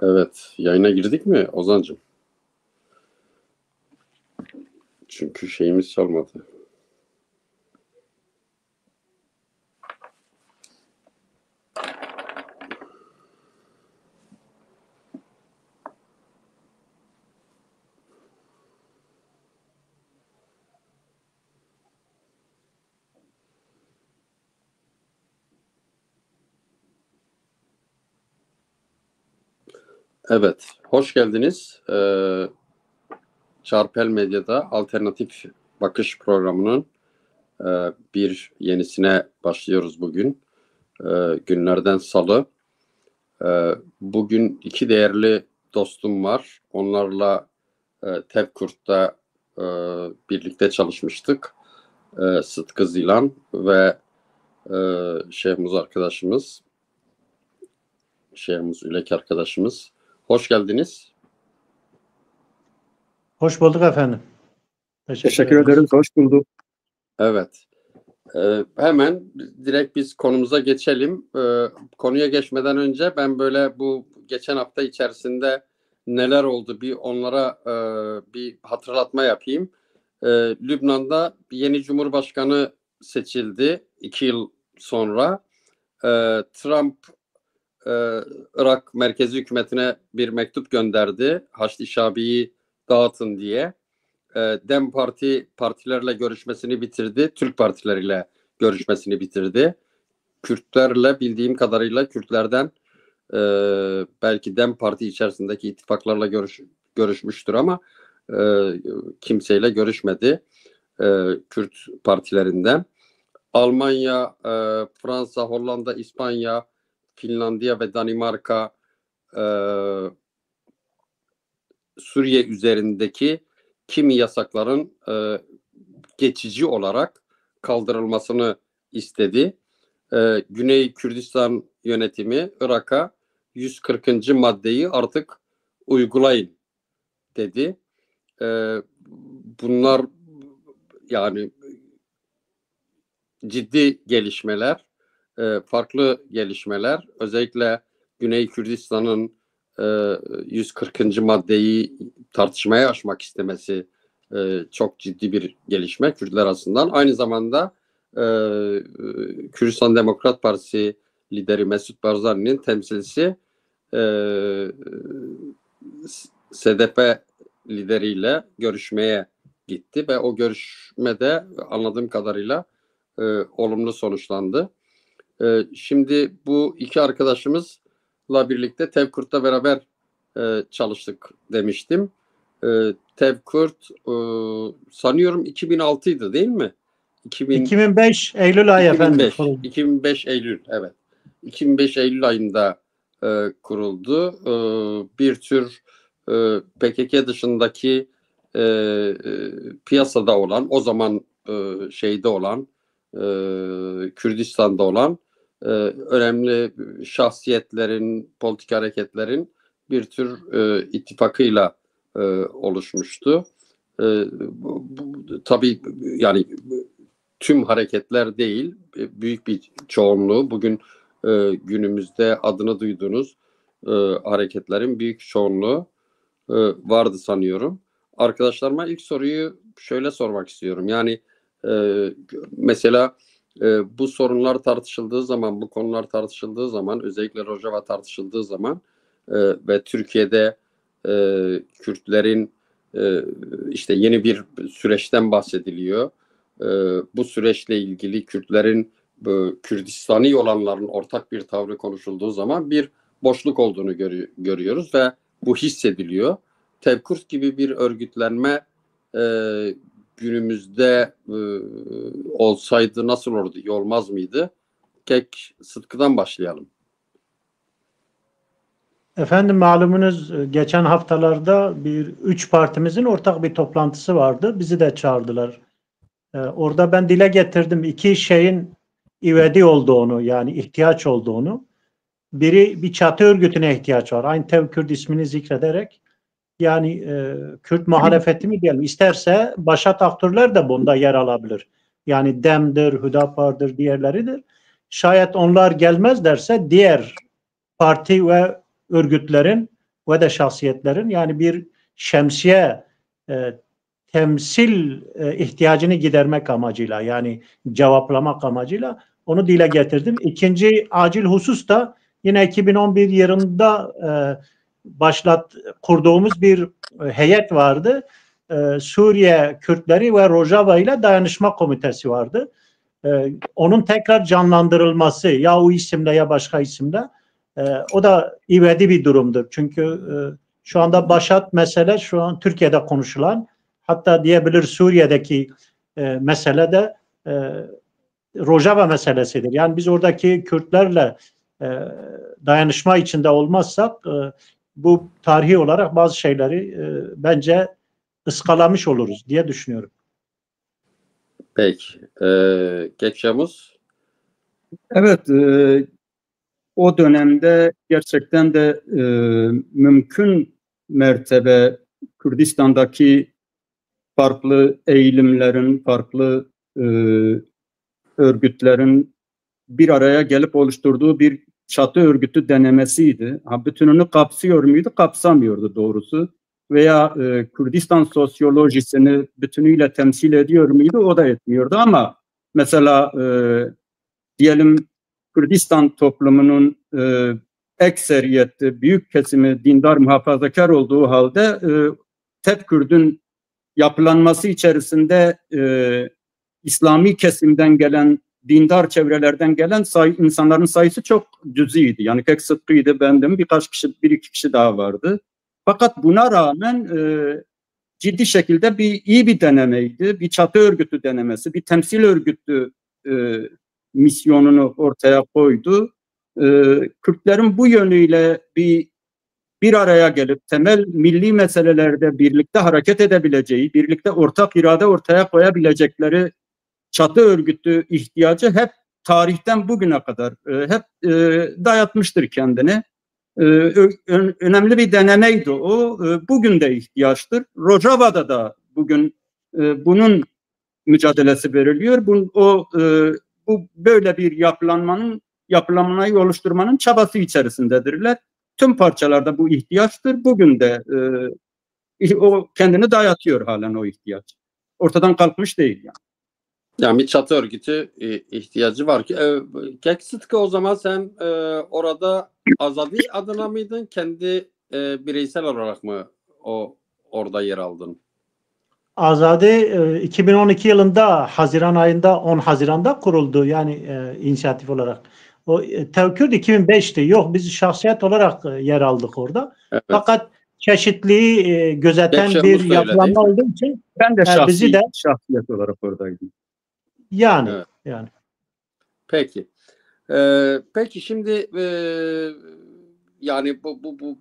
Evet, yayına girdik mi Ozan'cığım? Çünkü şeyimiz çalmadı. Evet, hoş geldiniz. Çarpel Medya'da Alternatif Bakış programının bir yenisine başlıyoruz bugün. Günlerden Salı. Bugün iki değerli dostum var. Onlarla Tevkurt'ta birlikte çalışmıştık. Sıtkı Zilan ve Şehmuz arkadaşımız, Şehmuz Ülek arkadaşımız. Hoş geldiniz. Hoş bulduk efendim. Teşekkür ederiz. Hoş bulduk. Evet. Hemen direkt biz konumuza geçelim. Konuya geçmeden önce ben böyle bu geçen hafta içerisinde neler oldu bir onlara bir hatırlatma yapayım. Lübnan'da yeni Cumhurbaşkanı seçildi 2 yıl sonra. Trump Irak merkezi hükümetine bir mektup gönderdi. Haçlı Şabi'yi dağıtın diye. Dem Parti partilerle görüşmesini bitirdi. Türk partileriyle görüşmesini bitirdi. Kürtlerle bildiğim kadarıyla Kürtlerden belki Dem Parti içerisindeki ittifaklarla görüşmüştür ama kimseyle görüşmedi. Kürt partilerinden. Almanya, Fransa, Hollanda, İspanya, Finlandiya ve Danimarka Suriye üzerindeki kimi yasakların geçici olarak kaldırılmasını istedi. Güney Kürdistan yönetimi Irak'a 140. maddeyi artık uygulayın dedi. Bunlar yani ciddi gelişmeler, farklı gelişmeler. Özellikle Güney Kürdistan'ın 140. maddeyi tartışmaya açmak istemesi çok ciddi bir gelişme Kürtler açısından. Aynı zamanda Kürdistan Demokrat Partisi lideri Mesut Barzani'nin temsilcisi SDP lideriyle görüşmeye gitti ve o görüşmede anladığım kadarıyla olumlu sonuçlandı. Şimdi bu iki arkadaşımızla birlikte Tevkurt'ta beraber çalıştık demiştim. Tevkurt sanıyorum 2006'ydı değil mi? 2005 Eylül ayı 2005, efendim. 2005 Eylül evet. 2005 Eylül ayında kuruldu. Bir tür PKK dışındaki piyasada olan, o zaman şeyde olan, Kürdistan'da olan önemli şahsiyetlerin, politik hareketlerin bir tür ittifakıyla oluşmuştu. Tabii yani tüm hareketler değil, büyük bir çoğunluğu bugün günümüzde adını duyduğunuz hareketlerin büyük çoğunluğu vardı sanıyorum. Arkadaşlarıma ilk soruyu şöyle sormak istiyorum. Yani mesela bu sorunlar tartışıldığı zaman, bu konular tartışıldığı zaman, özellikle Rojava tartışıldığı zaman ve Türkiye'de Kürtlerin işte yeni bir süreçten bahsediliyor. Bu süreçle ilgili Kürtlerin Kürdistani olanların ortak bir tavrı konuşulduğu zaman bir boşluk olduğunu görüyoruz ve bu hissediliyor. Tevkurt gibi bir örgütlenme günümüzde olsaydı nasıl olurdu, iyi olmaz mıydı? Sıtkı'dan başlayalım. Efendim malumunuz geçen haftalarda üç partimizin ortak bir toplantısı vardı. Bizi de çağırdılar. Orada ben dile getirdim iki şeyin ivedi olduğunu, yani ihtiyaç olduğunu. Biri bir çatı örgütüne ihtiyaç var. Aynı Tevkürt ismini zikrederek. Yani Kürt muhalefeti mi diyelim, isterse başat aktörler de bunda yer alabilir. Yani DEM'dir, Hüdapar'dır, diğerleridir. Şayet onlar gelmez derse diğer parti ve örgütlerin ve de şahsiyetlerin yani bir şemsiye temsil ihtiyacını gidermek amacıyla yani cevaplamak amacıyla onu dile getirdim. İkinci acil husus da yine 2011 yılında kurduğumuz bir heyet vardı. Suriye Kürtleri ve Rojava ile Dayanışma Komitesi vardı. Onun tekrar canlandırılması ya o isimle ya başka isimle o da ivedi bir durumdur. Çünkü şu anda başat mesele şu an Türkiye'de konuşulan hatta diyebilir Suriye'deki mesele de Rojava meselesidir. Yani biz oradaki Kürtlerle dayanışma içinde olmazsak bu tarihi olarak bazı şeyleri bence ıskalamış oluruz diye düşünüyorum. Peki. Geçiyoruz. Evet, o dönemde gerçekten de mümkün mertebe Kürdistan'daki farklı eğilimlerin, farklı örgütlerin bir araya gelip oluşturduğu bir çatı örgütü denemesiydi. Bütününü kapsıyor muydu? Kapsamıyordu doğrusu. Veya Kürdistan sosyolojisini bütünüyle temsil ediyor muydu? O da etmiyordu ama mesela diyelim Kürdistan toplumunun ekseriyeti, büyük kesimi dindar muhafazakar olduğu halde Tepkürd'ün yapılanması içerisinde İslami kesimden gelen, dindar çevrelerden gelen insanların sayısı çok cüz'iydi. Yani Kek Sıtkı'ydı, bendim, bir iki kişi daha vardı. Fakat buna rağmen ciddi şekilde iyi bir denemeydi. Bir çatı örgütü denemesi, bir temsil örgütü misyonunu ortaya koydu. Kürtlerin bu yönüyle bir araya gelip temel milli meselelerde birlikte hareket edebileceği, birlikte ortak irade ortaya koyabilecekleri çatı örgütü ihtiyacı hep tarihten bugüne kadar hep dayatmıştır kendini. Önemli bir denemeydi o. Bugün de ihtiyaçtır. Rojava'da da bugün bunun mücadelesi veriliyor. Bu böyle bir yapılanmayı oluşturmanın çabası içerisindedirler. Tüm parçalarda bu ihtiyaçtır. Bugün de o kendini dayatıyor halen o ihtiyaç. Ortadan kalkmış değil yani. Yani bir çatı örgütü ihtiyacı var ki. Kek Sıtkı, o zaman sen orada Azadi adına mıydın? Kendi bireysel olarak mı orada yer aldın? Azadi 2012 yılında Haziran ayında 10 Haziran'da kuruldu yani inisiyatif olarak. O Tevkürt 2005'ti. Yok, biz şahsiyet olarak yer aldık orada. Evet. Fakat çeşitliliği gözeten bir yapılanma olduğu için ben de şahsiyet olarak oradaydım. Yani evet. Yani. Peki. Peki şimdi yani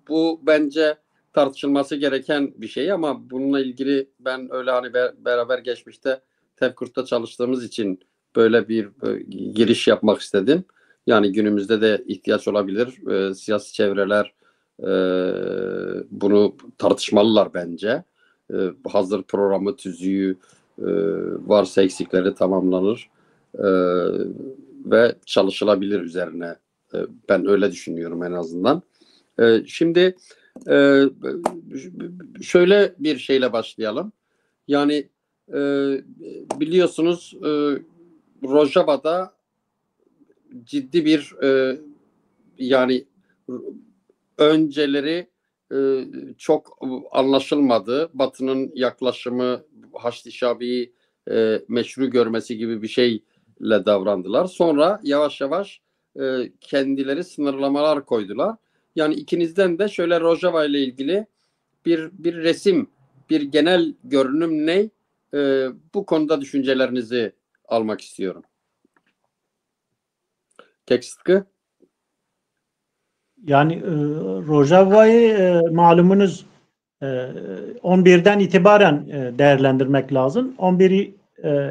bu bence tartışılması gereken bir şey ama bununla ilgili ben öyle hani beraber geçmişte Tevkürt'te çalıştığımız için böyle bir giriş yapmak istedim. Yani günümüzde de ihtiyaç olabilir. Siyasi çevreler bunu tartışmalılar bence. Hazır programı, tüzüğü varsa eksikleri tamamlanır ve çalışılabilir üzerine. Ben öyle düşünüyorum en azından. Şimdi şöyle bir şeyle başlayalım. Yani biliyorsunuz Rojava'da ciddi bir yani önceleri çok anlaşılmadı. Batı'nın yaklaşımı Haçlı Şabi'yi meşru görmesi gibi bir şeyle davrandılar. Sonra yavaş yavaş kendileri sınırlamalar koydular. Yani ikinizden de şöyle Rojava ile ilgili bir resim, bir genel görünüm ne? Bu konuda düşüncelerinizi almak istiyorum. Kek Sıtkı. Yani Rojava'yı malumunuz 11'den itibaren değerlendirmek lazım.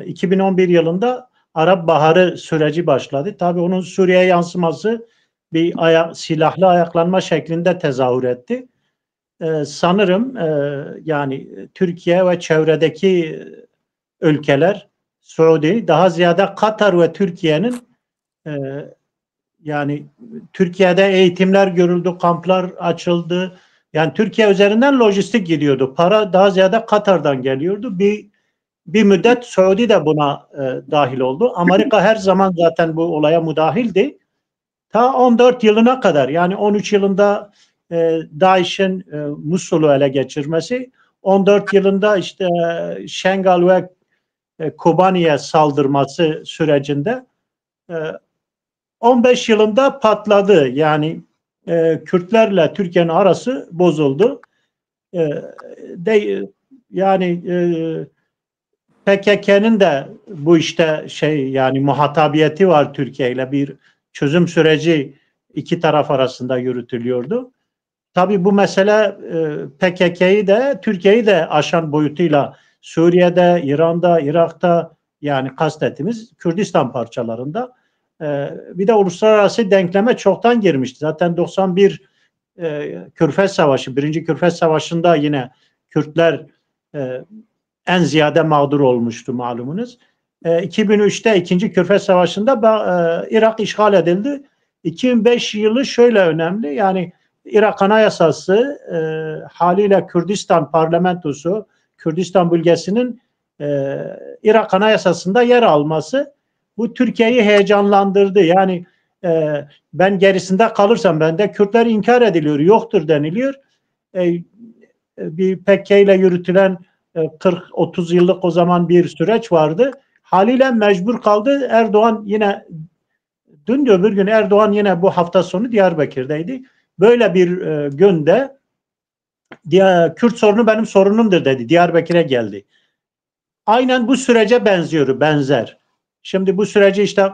2011 yılında Arap Baharı süreci başladı. Tabii onun Suriye'ye yansıması bir silahlı ayaklanma şeklinde tezahür etti. Sanırım yani Türkiye ve çevredeki ülkeler, Suudi, daha ziyade Katar ve Türkiye'nin yani Türkiye'de eğitimler görüldü, kamplar açıldı, Yani Türkiye üzerinden lojistik gidiyordu. Para daha ziyade Katar'dan geliyordu. Bir müddet Suudi de buna dahil oldu. Amerika her zaman zaten bu olaya müdahildi. Ta 14 yılına kadar, yani 13 yılında DAEŞ'in Musul'u ele geçirmesi, 14 yılında işte Şengal ve Kobani'ye saldırması sürecinde, 15 yılında patladı. Yani Kürtlerle Türkiye'nin arası bozuldu. Yani PKK'nın da bu işte yani muhatabiyeti var Türkiye ile, bir çözüm süreci iki taraf arasında yürütülüyordu. Tabii bu mesele PKK'yı da Türkiye'yi de aşan boyutuyla Suriye'de, İran'da, Irak'ta, yani kastettiğimiz Kürdistan parçalarında, bir de uluslararası denkleme çoktan girmişti. Zaten 91 Körfez Savaşı, 1. Körfez Savaşı'nda yine Kürtler en ziyade mağdur olmuştu malumunuz. 2003'te 2. Körfez Savaşı'nda Irak işgal edildi. 2005 yılı şöyle önemli, yani Irak Anayasası haliyle Kürdistan parlamentosu, Kürdistan bölgesinin Irak Anayasası'nda yer alması bu Türkiye'yi heyecanlandırdı. Yani ben gerisinde kalırsam, bende Kürtler inkar ediliyor, yoktur deniliyor. Bir PKK ile yürütülen 40-30 yıllık o zaman bir süreç vardı. Haliyle mecbur kaldı. Erdoğan yine dün de öbür gün, Erdoğan yine bu hafta sonu Diyarbakır'daydı. Böyle bir günde Kürt sorunu benim sorunumdur dedi. Diyarbakır'a geldi. Aynen bu sürece benzer. Şimdi bu süreci işte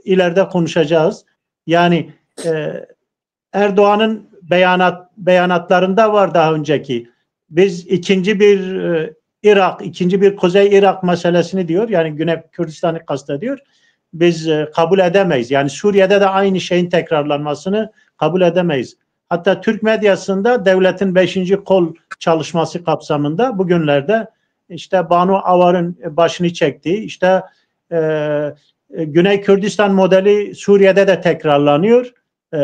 ileride konuşacağız. Yani Erdoğan'ın beyanatlarında var daha önceki. Biz ikinci bir Kuzey Irak meselesini diyor. Yani Güney Kürdistan'ı kastediyor. Biz kabul edemeyiz. Yani Suriye'de de aynı şeyin tekrarlanmasını kabul edemeyiz. Hatta Türk medyasında devletin 5. kol çalışması kapsamında bugünlerde işte Banu Avar'ın başını çektiği, işte Güney Kürdistan modeli Suriye'de de tekrarlanıyor.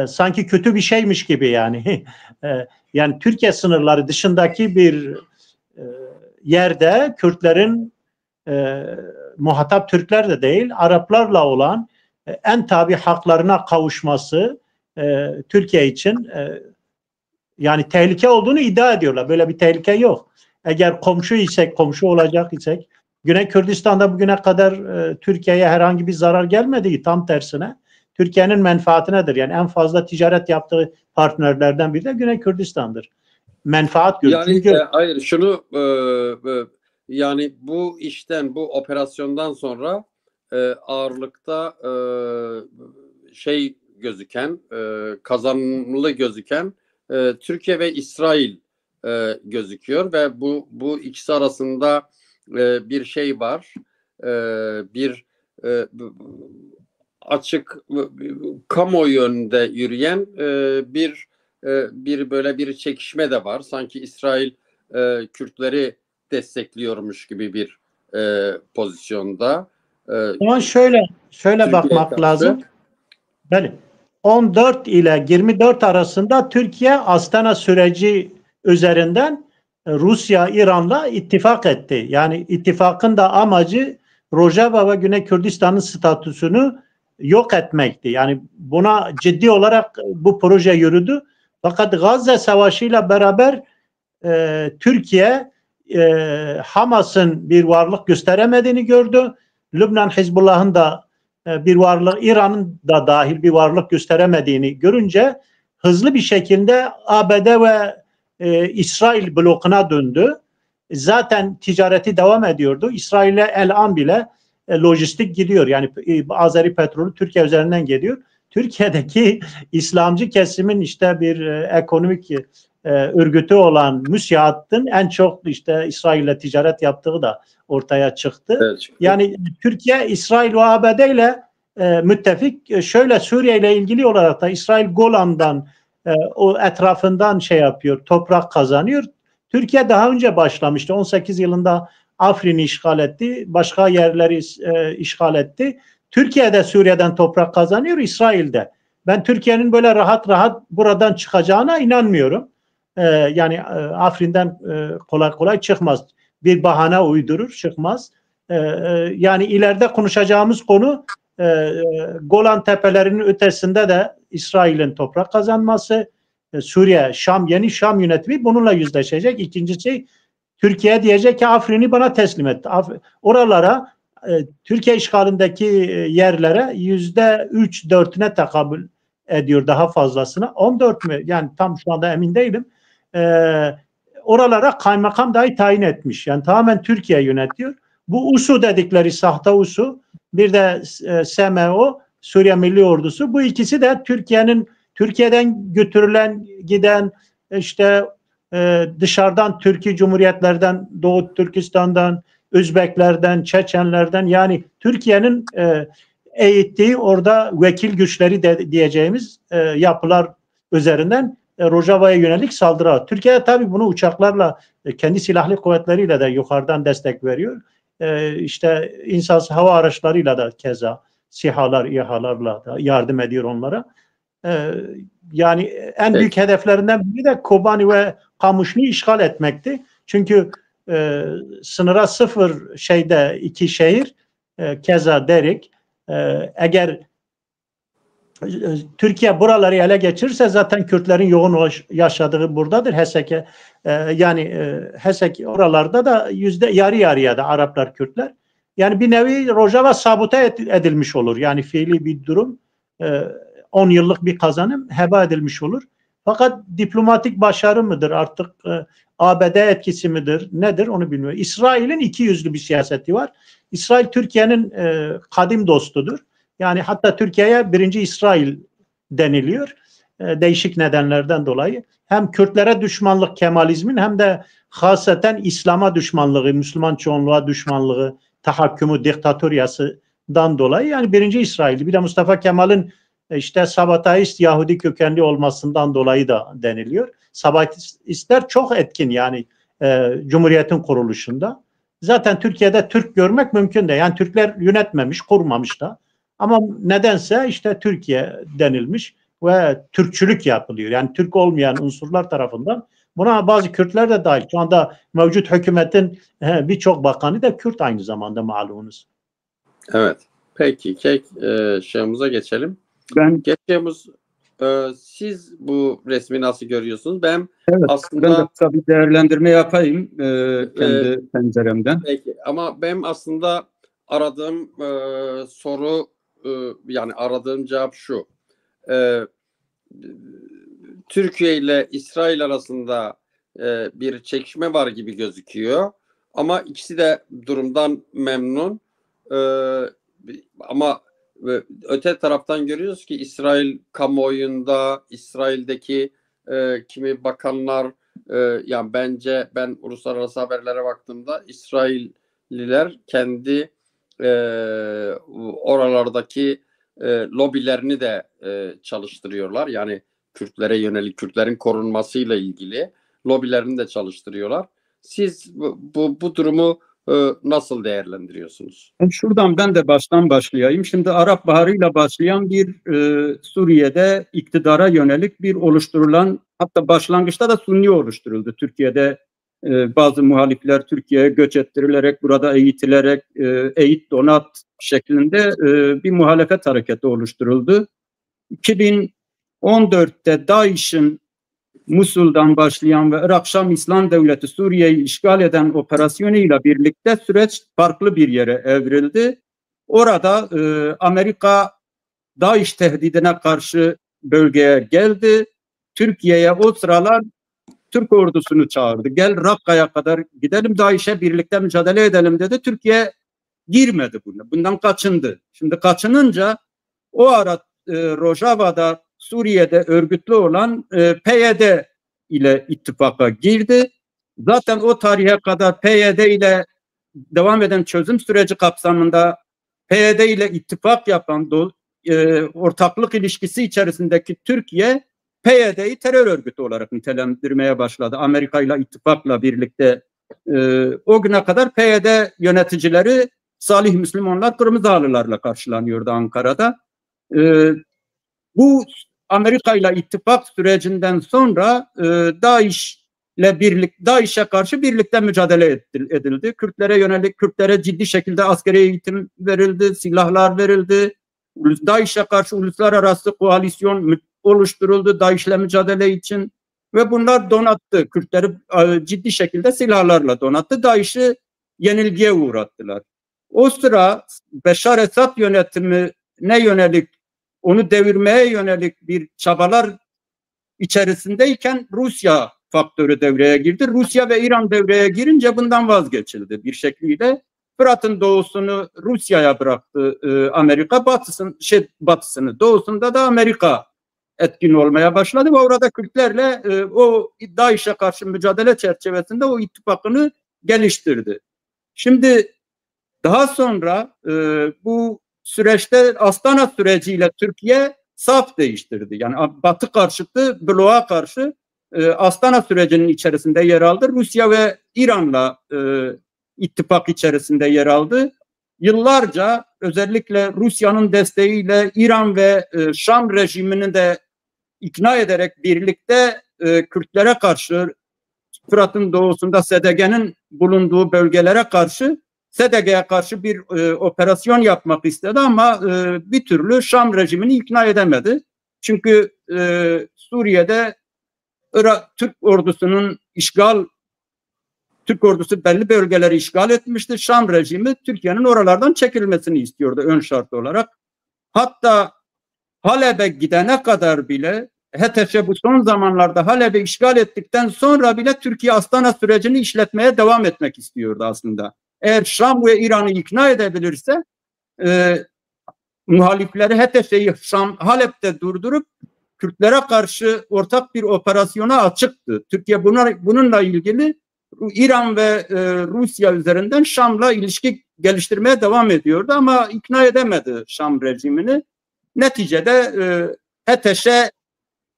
Sanki kötü bir şeymiş gibi yani. Yani Türkiye sınırları dışındaki bir yerde Kürtlerin, muhatap Türkler de değil, Araplarla olan en tabi haklarına kavuşması Türkiye için yani tehlike olduğunu iddia ediyorlar. Böyle bir tehlike yok. Eğer komşu isek, komşu olacak isek, Güney Kürdistan'da bugüne kadar Türkiye'ye herhangi bir zarar gelmedi. Tam tersine Türkiye'nin menfaatinedir. Yani en fazla ticaret yaptığı partnerlerden biri de Güney Kürdistan'dır. Menfaat görüyor. Yani çünkü hayır, şunu yani bu işten, bu operasyondan sonra ağırlıkta gözüken, kazanımlı gözüken Türkiye ve İsrail gözüküyor ve bu ikisi arasında bir şey var. Bir açık kamuoyu yönünde yürüyen bir böyle bir çekişme de var. Sanki İsrail Kürtleri destekliyormuş gibi bir pozisyonda. Ama şöyle bakmak karşı lazım. Benim 14 ile 24 arasında Türkiye Astana süreci üzerinden Rusya, İran'la ittifak etti. Yani ittifakın da amacı Rojava ve Güney Kürdistan'ın statüsünü yok etmekti. Yani buna ciddi olarak bu proje yürüdü. Fakat Gazze Savaşı ile beraber Türkiye Hamas'ın bir varlık gösteremediğini gördü. Lübnan Hizbullah'ın da bir varlık, İran'ın da dahil bir varlık gösteremediğini görünce hızlı bir şekilde ABD ve İsrail blokuna döndü. Zaten ticareti devam ediyordu. İsrail'e el-an bile lojistik gidiyor. Yani Azeri petrolü Türkiye üzerinden geliyor. Türkiye'deki İslamcı kesimin işte bir ekonomik örgütü olan Müsiad'ın en çok işte İsrail'le ticaret yaptığı da ortaya çıktı. Evet. Yani Türkiye, İsrail ve ABD ile müttefik. Şöyle Suriye ile ilgili olarak da İsrail Golan'dan o etrafından yapıyor, toprak kazanıyor. Türkiye daha önce başlamıştı. 18 yılında Afrin'i işgal etti. Başka yerleri işgal etti. Türkiye de Suriye'den toprak kazanıyor, İsrail'de. Ben Türkiye'nin böyle rahat rahat buradan çıkacağına inanmıyorum. yani Afrin'den kolay kolay çıkmaz. Bir bahane uydurur, çıkmaz. Yani ileride konuşacağımız konu Golan Tepelerinin ötesinde de İsrail'in toprak kazanması, Suriye, Şam, yeni Şam yönetimi bununla yüzleşecek. İkincisi, Türkiye diyecek ki Afrin'i bana teslim et. Oralara, Türkiye işgalindeki yerlere %3-4'üne tekabül ediyor, daha fazlasına. 14 mü? Yani tam şu anda emin değilim. Oralara kaymakam dahi tayin etmiş. Yani tamamen Türkiye yönetiyor. Bu USU dedikleri sahte USU, bir de SMO, Suriye Milli Ordusu, bu ikisi de Türkiye'den götürülen, giden, işte dışarıdan Türkiye Cumhuriyetlerden, Doğu Türkistan'dan, Özbeklerden, Çeçenlerden, yani Türkiye'nin eğittiği orada vekil güçleri diyeceğimiz yapılar üzerinden Rojava'ya yönelik saldırı. Türkiye tabii bunu uçaklarla, kendi silahlı kuvvetleriyle de yukarıdan destek veriyor. İşte insansız hava araçlarıyla da keza SİHA'lar, İHA'larla da yardım ediyor onlara. Yani en büyük hedeflerinden biri de Kobani ve Kamışlı'yı işgal etmekti. Çünkü sınıra 0 şeyde 2 şehir, keza Derik. Eğer Türkiye buraları ele geçirirse zaten Kürtlerin yoğun yaşadığı buradadır. Heseke, yani Hesek oralarda da yarı yarıya da Araplar, Kürtler. Yani bir nevi Rojava sabote edilmiş olur. Yani fiili bir durum. 10 yıllık bir kazanım heba edilmiş olur. Fakat diplomatik başarı mıdır artık, ABD etkisi midir, nedir onu bilmiyorum. İsrail'in iki yüzlü bir siyaseti var. İsrail Türkiye'nin kadim dostudur. Yani hatta Türkiye'ye birinci İsrail deniliyor. Değişik nedenlerden dolayı. Hem Kürtlere düşmanlık Kemalizmin, hem de haseten İslam'a düşmanlığı, Müslüman çoğunluğa düşmanlığı, tahakkümü, diktatöryasından dolayı yani birinci İsrail. Bir de Mustafa Kemal'in işte Sabatayist Yahudi kökenli olmasından dolayı da deniliyor. Sabatistler çok etkin yani Cumhuriyet'in kuruluşunda. Zaten Türkiye'de Türk görmek mümkün de. Yani Türkler yönetmemiş, kurmamış da. Ama nedense işte Türkiye denilmiş ve Türkçülük yapılıyor. Yani Türk olmayan unsurlar tarafından. Buna bazı Kürtler de dahil. Şu anda mevcut hükümetin birçok bakanı da Kürt aynı zamanda, malumunuz. Evet. Peki şeyimize geçelim. Siz bu resmi nasıl görüyorsunuz? Ben de kısa bir değerlendirme yapayım kendi penceremden. Peki, ama benim aslında aradığım soru, yani aradığım cevap şu. Türkiye ile İsrail arasında bir çekişme var gibi gözüküyor. Ama ikisi de durumdan memnun. Ama öte taraftan görüyoruz ki İsrail kamuoyunda, İsrail'deki kimi bakanlar, yani bence ben uluslararası haberlere baktığımda İsrailliler kendi oralardaki lobilerini de çalıştırıyorlar. Yani Kürtlere yönelik, Kürtlerin korunmasıyla ilgili lobilerini de çalıştırıyorlar. Siz bu durumu nasıl değerlendiriyorsunuz? Şuradan ben de baştan başlayayım. Şimdi Arap Baharı'yla başlayan bir Suriye'de iktidara yönelik bir oluşturulan, hatta başlangıçta da Sunni oluşturuldu. Türkiye'de bazı muhalifler Türkiye'ye göç ettirilerek, burada eğitilerek, eğit donat şeklinde bir muhalefet hareketi oluşturuldu. 2014'te DAEŞ'in Musul'dan başlayan ve Irak Şam İslam Devleti Suriye'yi işgal eden operasyonuyla birlikte süreç farklı bir yere evrildi. Orada Amerika DAEŞ tehdidine karşı bölgeye geldi. Türkiye'ye o sıralar Türk ordusunu çağırdı. Gel Rakka'ya kadar gidelim, DAEŞ'e birlikte mücadele edelim dedi. Türkiye girmedi buna. Bundan kaçındı. Şimdi kaçınınca o ara Rojava'da Suriye'de örgütlü olan PYD ile ittifaka girdi. Zaten o tarihe kadar PYD ile devam eden çözüm süreci kapsamında PYD ile ittifak yapan ortaklık ilişkisi içerisindeki Türkiye, PYD'yi terör örgütü olarak nitelendirmeye başladı. Amerika ile ittifakla birlikte o güne kadar PYD yöneticileri Salih Müslümanlar, Kırmızı Halılarla karşılanıyordu Ankara'da. Bu Amerika ile ittifak sürecinden sonra DAEŞ'e karşı birlikte mücadele edildi. Kürtlere ciddi şekilde askeri eğitim verildi, silahlar verildi. DAEŞ'e karşı uluslararası koalisyon oluşturuldu DAEŞ'le mücadele için ve bunlar donattı. Kürtleri ciddi şekilde silahlarla donattı. DAEŞ'i yenilgiye uğrattılar. O sıra Beşar Esad yönetimine yönelik, onu devirmeye yönelik bir çabalar içerisindeyken Rusya faktörü devreye girdi. Rusya ve İran devreye girince bundan vazgeçildi bir şekilde. Fırat'ın doğusunu Rusya'ya bıraktı Amerika, batısını, doğusunda da Amerika etkin olmaya başladı ve orada Kürtlerle o DAEŞ'e karşı mücadele çerçevesinde o ittifakını geliştirdi. Şimdi daha sonra bu süreçte Astana süreciyle Türkiye saf değiştirdi. Yani Batı karşıtı bloğa karşı Astana sürecinin içerisinde yer aldı. Rusya ve İran'la ittifak içerisinde yer aldı. Yıllarca özellikle Rusya'nın desteğiyle İran ve Şam rejimini de ikna ederek birlikte Kürtlere karşı, Fırat'ın doğusunda SDG'nin bulunduğu bölgelere karşı, SDG'ye karşı bir operasyon yapmak istedi ama bir türlü Şam rejimini ikna edemedi. Çünkü Suriye'de Türk ordusu belli bölgeleri işgal etmişti. Şam rejimi Türkiye'nin oralardan çekilmesini istiyordu ön şart olarak. Hatta Halep'e gidene kadar bile, HTŞ bu son zamanlarda Halep'i işgal ettikten sonra bile Türkiye Astana sürecini işletmeye devam etmek istiyordu aslında. Eğer Şam ve İran'ı ikna edebilirse muhalifleri HTŞ'yi Halep'te durdurup Kürtlere karşı ortak bir operasyona açıktı. Türkiye bununla ilgili İran ve Rusya üzerinden Şam'la ilişki geliştirmeye devam ediyordu ama ikna edemedi Şam rejimini. Neticede HTŞ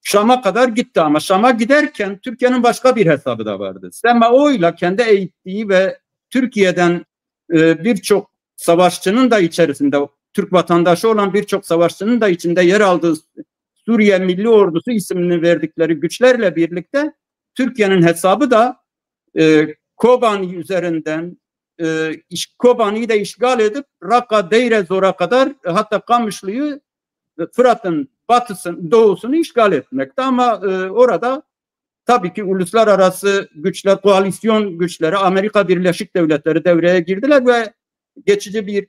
Şam'a kadar gitti ama Şam'a giderken Türkiye'nin başka bir hesabı da vardı. SMO ile kendi eğittiği ve Türkiye'den birçok savaşçının da içerisinde, Türk vatandaşı olan birçok savaşçının da içinde yer aldığı Suriye Milli Ordusu ismini verdikleri güçlerle birlikte Türkiye'nin hesabı da Kobani üzerinden Kobani'yi de işgal edip Raqqa, Deir ez-Zor'a kadar hatta Kamışlı'yı, Fırat'ın doğusunu işgal etmekte ama orada tabii ki uluslararası güçler, koalisyon güçleri, Amerika Birleşik Devletleri devreye girdiler ve geçici bir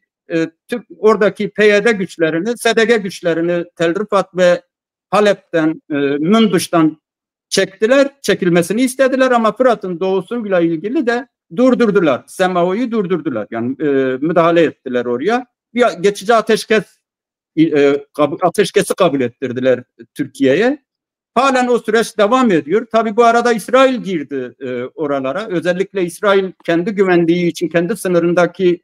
oradaki PYD güçlerini, SDG güçlerini Tel Rifat ve Halep'ten, Munduş'tan çekilmesini istediler ama Fırat'ın doğusuyla ilgili de durdurdular. SMO'yu durdurdular. Yani müdahale ettiler oraya. Bir geçici ateşkesi kabul ettirdiler Türkiye'ye. Halen o süreç devam ediyor. Tabii bu arada İsrail girdi oralara. Özellikle İsrail kendi güvenliği için kendi sınırındaki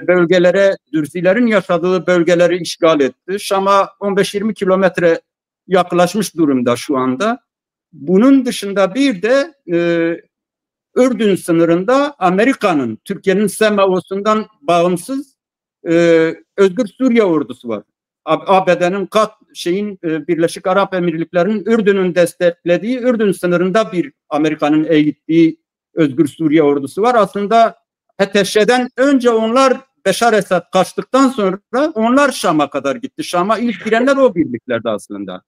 bölgelere, Dürzilerin yaşadığı bölgeleri işgal etti. Şam'a 15-20 kilometre yaklaşmış durumda şu anda. Bunun dışında bir de Ürdün sınırında Amerika'nın, Türkiye'nin SMO'sundan bağımsız Özgür Suriye ordusu var. ABD'nin Birleşik Arap Emirlikleri'nin Ürdün'ün desteklediği Ürdün sınırında bir Amerika'nın eğittiği Özgür Suriye ordusu var. Aslında HTŞ'den önce onlar Beşar Esad kaçtıktan sonra onlar Şam'a kadar gitti. Şam'a ilk girenler o birliklerdi aslında.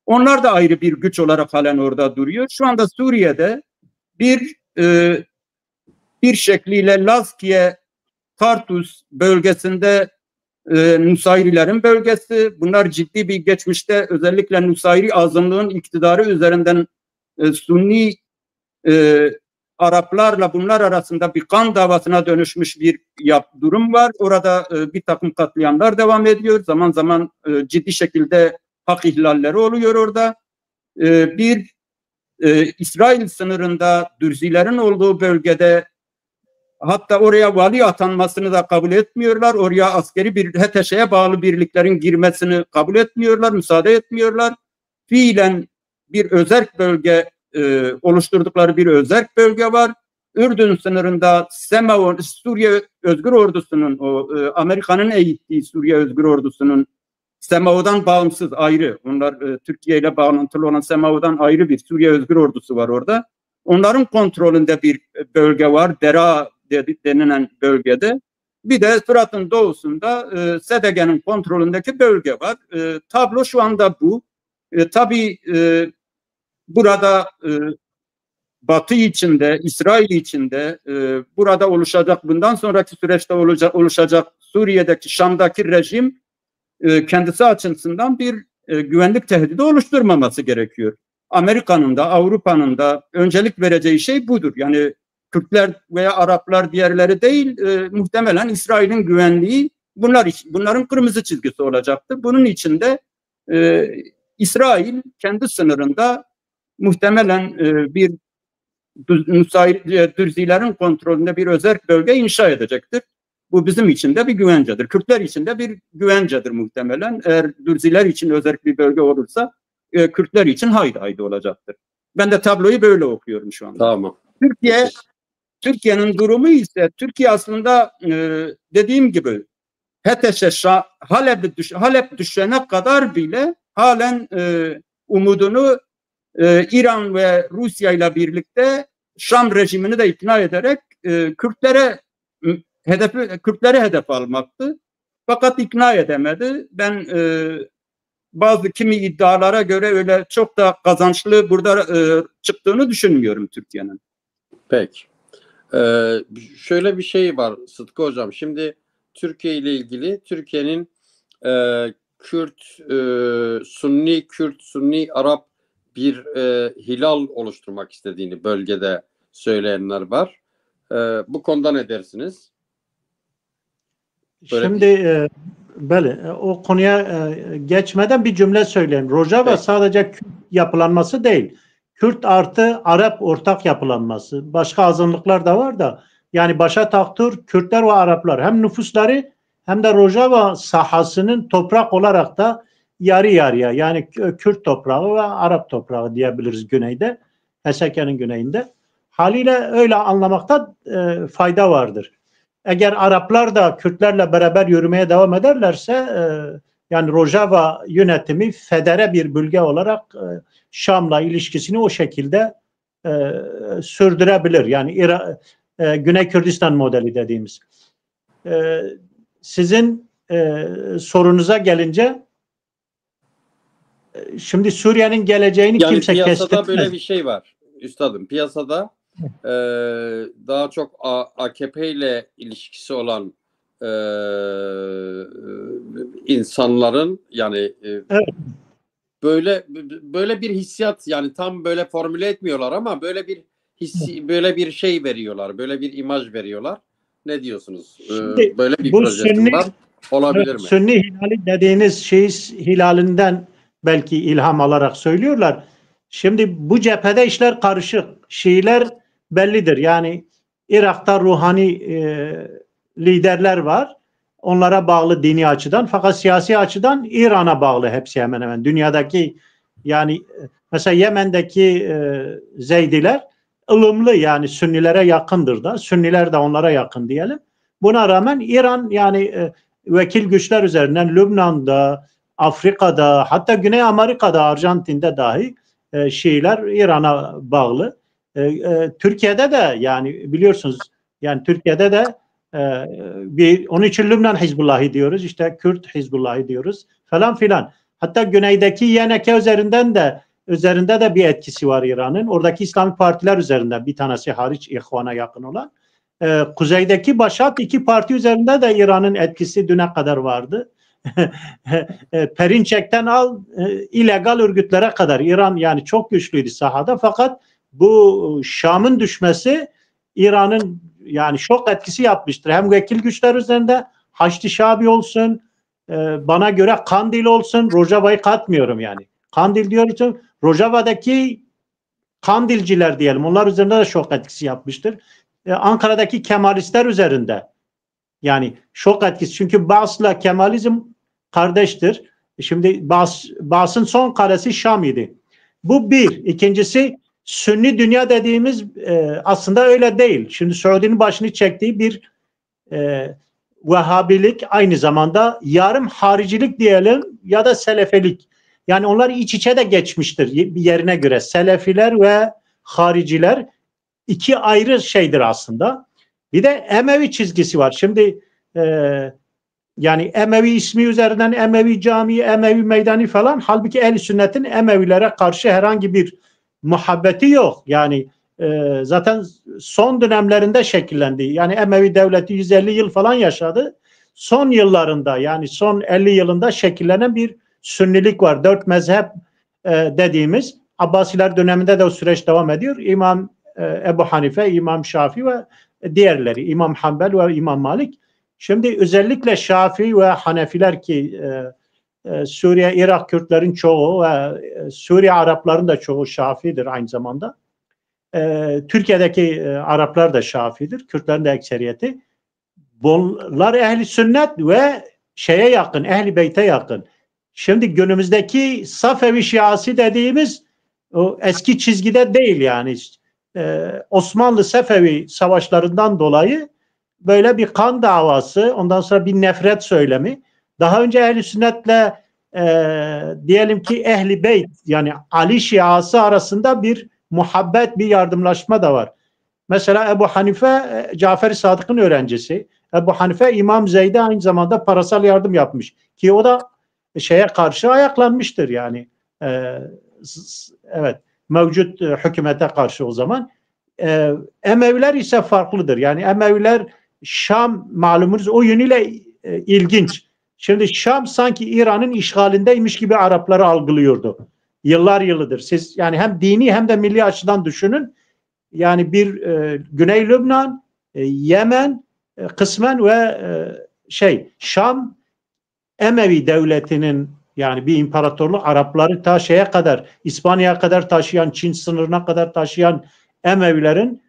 Onlar da ayrı bir güç olarak halen orada duruyor. Şu anda Suriye'de bir şekliyle Lazkiye, Tartus bölgesinde Nusayrilerin bölgesi. Bunlar ciddi bir geçmişte özellikle Nusayri azınlığın iktidarı üzerinden Sunni Araplarla bunlar arasında bir kan davasına dönüşmüş bir durum var. Orada bir takım katliamlar devam ediyor. Zaman zaman ciddi şekilde hak ihlalleri oluyor orada. İsrail sınırında Dürzilerin olduğu bölgede hatta oraya vali atanmasını da kabul etmiyorlar. Oraya askeri bir HTŞ'ye bağlı birliklerin girmesini kabul etmiyorlar, müsaade etmiyorlar. Fiilen bir özerk bölge oluşturdukları bir özerk bölge var. Ürdün sınırında Suriye Özgür Ordusu'nun, Amerika'nın eğittiği Suriye Özgür Ordusu'nun SEMAO'dan bağımsız, ayrı. Onlar Türkiye ile bağlantılı olan SEMAO'dan ayrı bir Suriye Özgür Ordusu var orada. Onların kontrolünde bir bölge var. Dera denilen bölgede. Bir de Fırat'ın doğusunda SDG'nin kontrolündeki bölge var. Tablo şu anda bu. Tabii burada Batı içinde, İsrail içinde burada oluşacak, bundan sonraki süreçte oluşacak Suriye'deki, Şam'daki rejim kendisi açısından bir güvenlik tehdidi oluşturmaması gerekiyor. Amerika'nın da Avrupa'nın da öncelik vereceği şey budur. Yani Kürtler veya Araplar diğerleri değil, muhtemelen İsrail'in güvenliği bunların kırmızı çizgisi olacaktır. Bunun için de İsrail kendi sınırında muhtemelen bir Dürzilerin kontrolünde bir özerk bölge inşa edecektir. Bu bizim için de bir güvencedir. Kürtler için de bir güvencedir muhtemelen. Eğer Dürziler için özerk bir bölge olursa Kürtler için haydi olacaktır. Ben de tabloyu böyle okuyorum şu anda. Tamam. Türkiye'nin durumu ise, Türkiye aslında dediğim gibi HTŞ, Halep düşene kadar bile halen umudunu İran ve Rusya ile birlikte Şam rejimini de ikna ederek Kürtlere hedef almaktı. Fakat ikna edemedi. Ben kimi iddialara göre öyle çok da kazançlı burada çıktığını düşünmüyorum Türkiye'nin. Peki. Şöyle bir şey var Sıtkı Hocam. Şimdi Türkiye ile ilgili Türkiye'nin Sunni Arap bir hilal oluşturmak istediğini bölgede söyleyenler var. Bu konuda ne dersiniz? Şimdi o konuya geçmeden bir cümle söyleyeyim. Rojava Peki. sadece Kürt yapılanması değil. Kürt artı Arap ortak yapılanması. Başka azınlıklar da var da, yani başa taktur Kürtler ve Araplar hem nüfusları hem de Rojava sahasının toprak olarak da yarı yarıya, yani Kürt toprağı ve Arap toprağı diyebiliriz güneyde, HSK'nin güneyinde. Haliyle öyle anlamakta fayda vardır. Eğer Araplar da Kürtlerle beraber yürümeye devam ederlerse yani Rojava yönetimi federe bir bölge olarak Şam'la ilişkisini o şekilde sürdürebilir. Yani Güney Kürdistan modeli dediğimiz. Sizin sorunuza gelince, şimdi Suriye'nin geleceğini yani kimse piyasada kestirmez. böyle bir şey var üstadım. Piyasada daha çok AKP ile ilişkisi olan insanların, yani evet, böyle bir hissiyat, yani tam böyle formüle etmiyorlar ama böyle bir böyle bir şey veriyorlar, böyle bir imaj veriyorlar. Ne diyorsunuz? Şimdi böyle bir bu projesi var. Olabilir mi? Sünni hilali dediğiniz şey hilalinden belki ilham alarak söylüyorlar. Şimdi bu cephede işler karışık. Şiiler bellidir. Yani Irak'ta ruhani liderler var. Onlara bağlı dini açıdan. Fakat siyasi açıdan İran'a bağlı hepsi hemen hemen. Dünyadaki, yani mesela Yemen'deki Zeydiler ılımlı, yani Sünnilere yakındır da. Sünniler de onlara yakın diyelim. Buna rağmen İran, yani vekil güçler üzerinden Lübnan'da, Afrika'da, hatta Güney Amerika'da, Arjantin'de dahi Şiiler İran'a bağlı. Türkiye'de de, yani biliyorsunuz, yani Türkiye'de de onun için Lübnan Hizbullah'ı diyoruz, işte Kürt Hizbullah'ı diyoruz falan filan. Hatta güneydeki YNK üzerinde de bir etkisi var İran'ın. Oradaki İslami partiler üzerinde, bir tanesi hariç İhvan'a yakın olan. Kuzeydeki Başat iki parti üzerinde de İran'ın etkisi düne kadar vardı. Perinçek'ten al illegal örgütlere kadar İran yani çok güçlüydü sahada, fakat bu Şam'ın düşmesi İran'ın yani şok etkisi yapmıştır. Hem vekil güçler üzerinde, Haçlı Şabi olsun, bana göre Kandil olsun, Rojava'yı katmıyorum yani. Kandil diyoruz, Rojava'daki Kandilciler diyelim, onlar üzerinde de şok etkisi yapmıştır. Ankara'daki Kemalistler üzerinde yani şok etkisi. Çünkü Baas'la Kemalizm kardeştir. Şimdi Baas'ın son kalesi Şam idi. Bu bir. İkincisi, Sünni dünya dediğimiz aslında öyle değil. Şimdi Suudi'nin başını çektiği bir Vehhabilik aynı zamanda yarım haricilik diyelim ya da Selefilik. Yani onlar iç içe de geçmiştir bir yerine göre. Selefiler ve hariciler iki ayrı şeydir aslında. Bir de Emevi çizgisi var. Şimdi yani Emevi ismi üzerinden Emevi Camii, Emevi Meydanı falan. Halbuki Ehl-i Sünnet'in Emevilere karşı herhangi bir muhabbeti yok. Yani zaten son dönemlerinde şekillendi. Yani Emevi devleti 150 yıl falan yaşadı. Son yıllarında yani son 50 yılında şekillenen bir Sünnilik var. 4 mezhep dediğimiz. Abbasiler döneminde de o süreç devam ediyor. İmam Ebu Hanife, İmam Şafii ve diğerleri. İmam Hanbel ve İmam Malik. Şimdi özellikle Şafii ve Hanefiler ki Suriye, Irak Kürtlerin çoğu ve Suriye Arapların da çoğu Şafii'dir aynı zamanda. Türkiye'deki Araplar da Şafii'dir. Kürtlerin de ekseriyeti. Bunlar Ehl-i Sünnet ve şeye yakın, Ehl-i Beyt'e yakın. Şimdi günümüzdeki Safevi Şiası dediğimiz o eski çizgide değil yani. Osmanlı Safevi savaşlarından dolayı böyle bir kan davası, ondan sonra bir nefret söylemi. Daha önce Ehl-i Sünnet'le diyelim ki Ehl-i Beyt yani Ali Şiası arasında bir muhabbet, bir yardımlaşma da var. Mesela Ebu Hanife Cafer-i Sadık'ın öğrencisi. Ebu Hanife İmam Zeyd'e aynı zamanda parasal yardım yapmış. Ki o da şeye karşı ayaklanmıştır yani. Evet. Mevcut hükümete karşı o zaman. Emeviler ise farklıdır. Yani Emeviler Şam malumunuz o yönüyle ilginç. Şimdi Şam sanki İran'ın işgalindeymiş gibi Arapları algılıyordu. Yıllar yılıdır. Siz yani hem dini hem de milli açıdan düşünün. Yani bir Güney Lübnan, Yemen kısmen ve Şam Emevi devletinin yani bir imparatorluk Arapları ta şeye kadar İspanya'ya kadar taşıyan Çin sınırına kadar taşıyan Emevilerin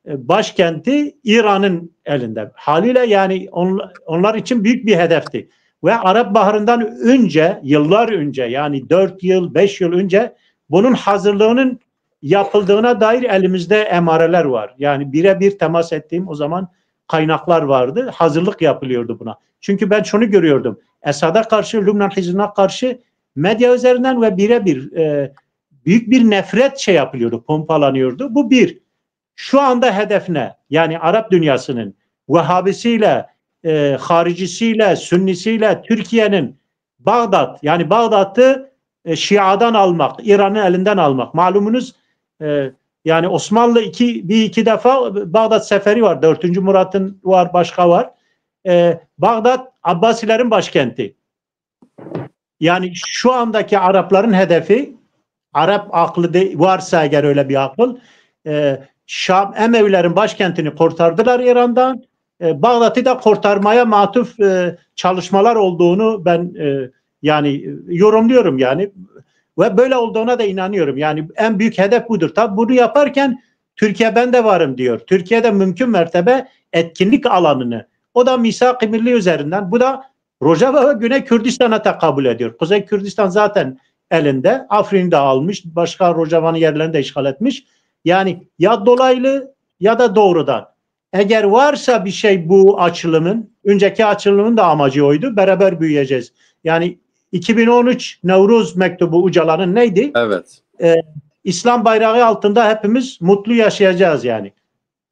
başkenti İran'ın elinde. Haliyle yani onlar için büyük bir hedefti. Ve Arap Baharı'ndan önce, yıllar önce yani 4 yıl, 5 yıl önce bunun hazırlığının yapıldığına dair elimizde emareler var. Yani birebir temas ettiğim o zaman kaynaklar vardı. Hazırlık yapılıyordu buna. Çünkü ben şunu görüyordum. Esad'a karşı, Lübnan Hizbine karşı medya üzerinden ve birebir büyük bir nefret yapılıyordu, pompalanıyordu. Bu bir. Şu anda hedef ne? Yani Arap dünyasının Vehhabisiyle, haricisiyle, Sünnisiyle Türkiye'nin Bağdat, yani Bağdat'ı Şia'dan almak, İran'ın elinden almak. Malumunuz yani Osmanlı bir iki defa Bağdat seferi var. 4. Murat'ın var, başka var. Bağdat Abbasilerin başkenti. Yani şu andaki Arapların hedefi, Arap aklı varsa eğer öyle bir akıl, Şam Emevilerin başkentini kurtardılar İran'dan. Bağdat'ı da kurtarmaya matuf çalışmalar olduğunu ben yani yorumluyorum yani. Ve böyle olduğuna da inanıyorum. Yani en büyük hedef budur. Tabi bunu yaparken Türkiye ben de varım diyor. Türkiye'de mümkün mertebe etkinlik alanını, o da Misak-ı Milli üzerinden, bu da Rojava ve Güney Kürdistan'a tekabül ediyor. Kuzey Kürdistan zaten elinde. Afrin'i de almış. Başka Rojava'nın yerlerini de işgal etmiş. Yani ya dolaylı ya da doğrudan. Eğer varsa bir şey bu açılımın, önceki açılımın da amacı oydu. Beraber büyüyeceğiz. Yani 2013 Nevruz mektubu Ucalan'ın neydi? Evet. İslam bayrağı altında hepimiz mutlu yaşayacağız yani.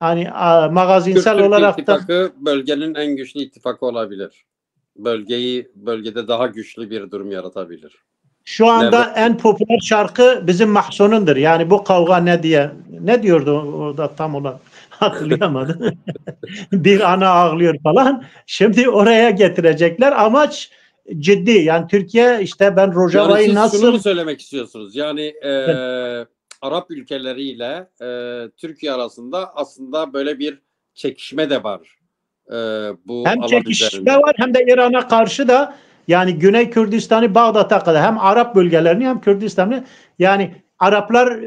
Hani magazinsel olarak ittifakı bölgenin en güçlü ittifakı olabilir. Bölgede daha güçlü bir durum yaratabilir. Şu anda en popüler şarkı bizim Mahsun'undur. Yani bu kavga ne diye. Ne diyordu orada tam olarak hatırlayamadım. Bir ana ağlıyor falan. Şimdi oraya getirecekler. Amaç ciddi. Yani Türkiye işte ben Rojava'yı yani nasıl... Şunu mu söylemek istiyorsunuz? Yani Arap ülkeleriyle Türkiye arasında aslında böyle bir çekişme de var. Bu hem çekişme var hem de İran'a karşı da yani Güney Kürdistan'ı Bağdat'a kadar hem Arap bölgelerini hem Kürdistan'ı yani Araplar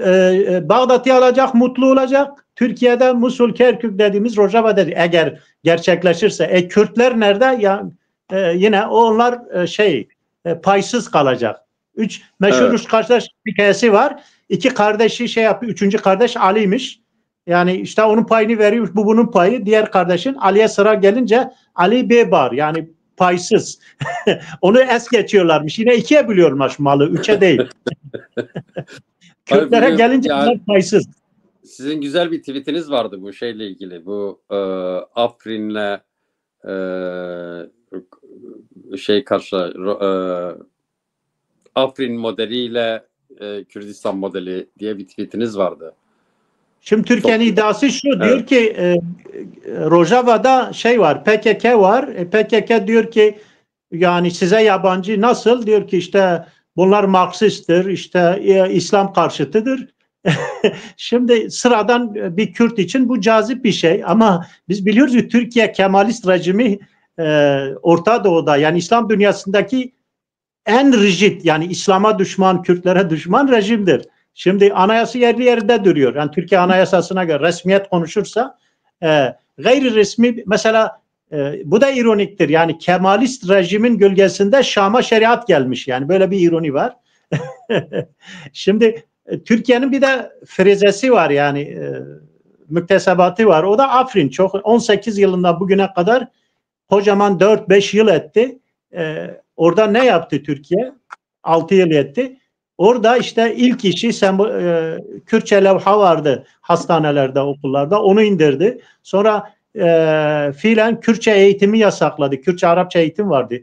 Bağdat'ı alacak, mutlu olacak. Türkiye'de Musul, Kerkük dediğimiz Rojava dedi. Eğer gerçekleşirse. Kürtler nerede? Yani yine onlar paysız kalacak. Meşhur üç kardeş hikayesi var. İki kardeşi yapıyor. Üçüncü kardeş Ali'ymiş. Yani işte onun payını veriyor. Bu bunun payı. Diğer kardeşin Ali'ye sıra gelince Ali bebar yani paysız. Onu es geçiyorlarmış. Yine ikiye bölüyormuş malı. Üçe değil. Kürtlere gelince yani, paysız. sizin güzel bir tweetiniz vardı bu şeyle ilgili. Bu Afrin'le Afrin modeliyle Kürdistan modeli diye bir tweetiniz vardı. Şimdi Türkiye'nin iddiası şu, Evet. diyor ki Rojava'da şey var, PKK var. PKK diyor ki yani size yabancı nasıl? Diyor ki işte bunlar Marksisttir, işte İslam karşıtıdır. Şimdi sıradan bir Kürt için bu cazip bir şey ama biz biliyoruz ki Türkiye Kemalist rejimi Orta Doğu'da yani İslam dünyasındaki en rigid yani İslam'a düşman, Kürtlere düşman rejimdir. Şimdi anayasa yerli yerinde duruyor. Yani Türkiye anayasasına göre resmiyet konuşursa gayri resmi mesela bu da ironiktir. Yani Kemalist rejimin gölgesinde Şam'a şeriat gelmiş. Yani böyle bir ironi var. Şimdi Türkiye'nin bir de frezesi var yani müktesebatı var. O da Afrin. Çok 18 yılından bugüne kadar kocaman 4-5 yıl etti. Orada ne yaptı Türkiye? 6 yıl etti. Orada işte ilk işi Kürtçe levha vardı hastanelerde, okullarda. Onu indirdi. Sonra fiilen Kürtçe eğitimi yasakladı. Kürtçe, Arapça eğitim vardı.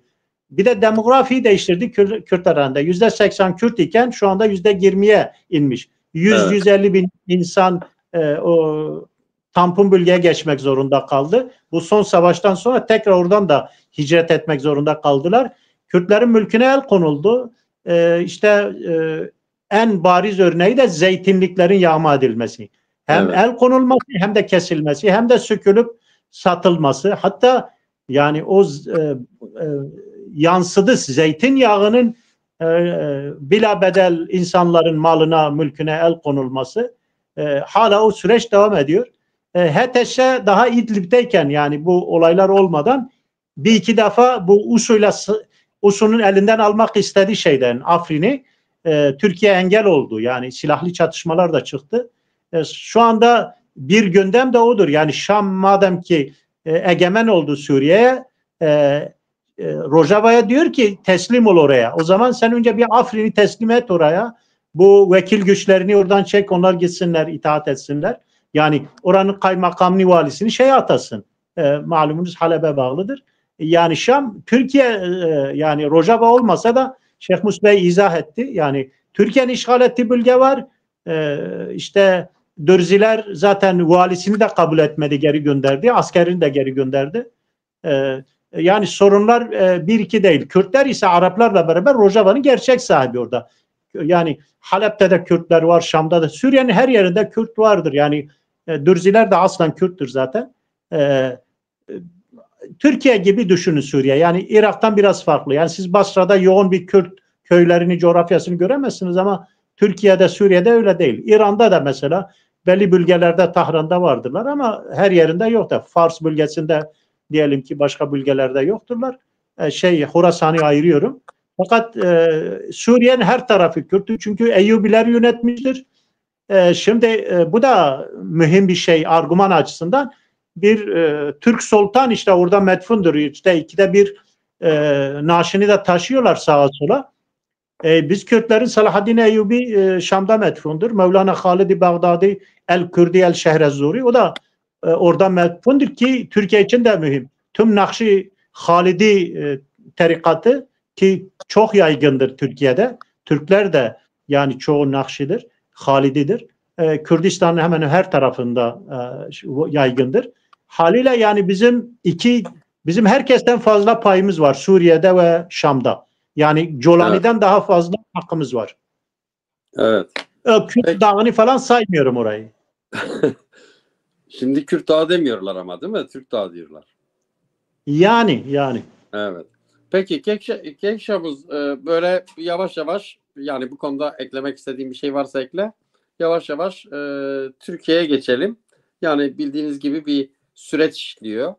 Bir de demografiyi değiştirdi Kürt arasında. %80 Kürt iken şu anda %20'ye inmiş. 100-150 bin insan o tampon bölgeye geçmek zorunda kaldı. Bu son savaştan sonra tekrar oradan da hicret etmek zorunda kaldılar. Kürtlerin mülküne el konuldu. En bariz örneği de zeytinliklerin yağma edilmesi. Hem el konulması hem de kesilmesi hem de sökülüp satılması. Hatta yani o yansıdı zeytinyağının bilabedel insanların malına, mülküne el konulması hala o süreç devam ediyor. HTŞ daha İdlib'deyken yani bu olaylar olmadan bir iki defa bu USU'nun elinden almak istediği şeyden Afrin'i Türkiye engel oldu. Yani silahlı çatışmalar da çıktı. Şu anda bir gündem de odur. Yani Şam madem ki egemen oldu Suriye'ye Rojava'ya diyor ki teslim ol oraya. O zaman sen önce bir Afrin'i teslim et oraya. Bu vekil güçlerini oradan çek, onlar gitsinler, itaat etsinler. Yani oranın kaymakamını, valisini atasın. Malumunuz Halep'e bağlıdır. Yani Şam, Türkiye yani Rojava olmasa da Şeyh Mus Bey izah etti. Yani Türkiye'nin işgal ettiği bölge var. İşte Dürziler zaten valisini de kabul etmedi, geri gönderdi. Askerini de geri gönderdi. Yani sorunlar bir iki değil. Kürtler ise Araplarla beraber Rojava'nın gerçek sahibi orada. Yani Halep'te de Kürtler var, Şam'da da. Suriye'nin her yerinde Kürt vardır. Yani Dürziler de aslen Kürttür zaten. Türkiye gibi düşünün Suriye. Yani Irak'tan biraz farklı. Yani siz Basra'da yoğun bir Kürt köylerini, coğrafyasını göremezsiniz ama Türkiye'de, Suriye'de öyle değil. İran'da da mesela belli bölgelerde Tahran'da vardırlar ama her yerinde yok da. Fars bölgesinde diyelim ki başka bölgelerde yokturlar. Horasan'ı ayırıyorum. Fakat Suriye'nin her tarafı Kürt. Çünkü Eyyubiler yönetmiştir. Şimdi bu da mühim bir şey argüman açısından. Bir Türk sultan işte orada metfundur. İşte ikide bir naaşını da taşıyorlar sağa sola. Biz Kürtlerin Salahaddin Eyyubi Şam'da metfundur. Mevlana Halid-i Bağdadi El-Kürdi El-Şehrezzuri o da orada metfundur ki Türkiye için de mühim. Tüm Nakşi Halidi tarikatı ki çok yaygındır Türkiye'de. Türkler de yani çoğu Nakşidir, Halididir. Kürdistan'ın hemen her tarafında yaygındır. Haliyle yani bizim herkesten fazla payımız var Suriye'de ve Şam'da. Yani Colani'den daha fazla hakkımız var. Evet. Kürt Dağı'nı falan saymıyorum orayı. Şimdi Kürt Dağı demiyorlar ama değil mi? Türk Dağı diyorlar. Yani. Evet. Peki Kekşamız böyle yavaş yavaş yani bu konuda eklemek istediğim bir şey varsa ekle. Yavaş yavaş Türkiye'ye geçelim. Yani bildiğiniz gibi bir süreç işliyor.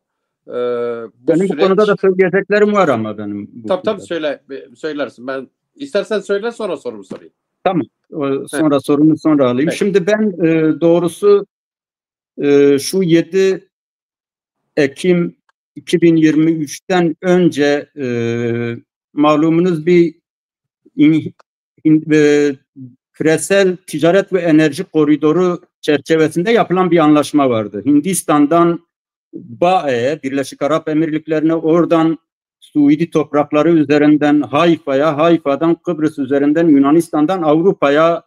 Benim bu konuda da söyleyeceklerim var ama benim. Tabii söylersin. Ben istersen söyle sonra sorumu sorayım. Tamam. Sonra sorumu sonra alayım. Evet. Şimdi ben doğrusu şu 7 Ekim 2023'ten önce malumunuz bir küresel ticaret ve enerji koridoru çerçevesinde yapılan bir anlaşma vardı. Hindistan'dan BAE'ye, Birleşik Arap Emirlikleri'ne, oradan Suudi toprakları üzerinden Hayfa'ya, Hayfa'dan Kıbrıs üzerinden Yunanistan'dan Avrupa'ya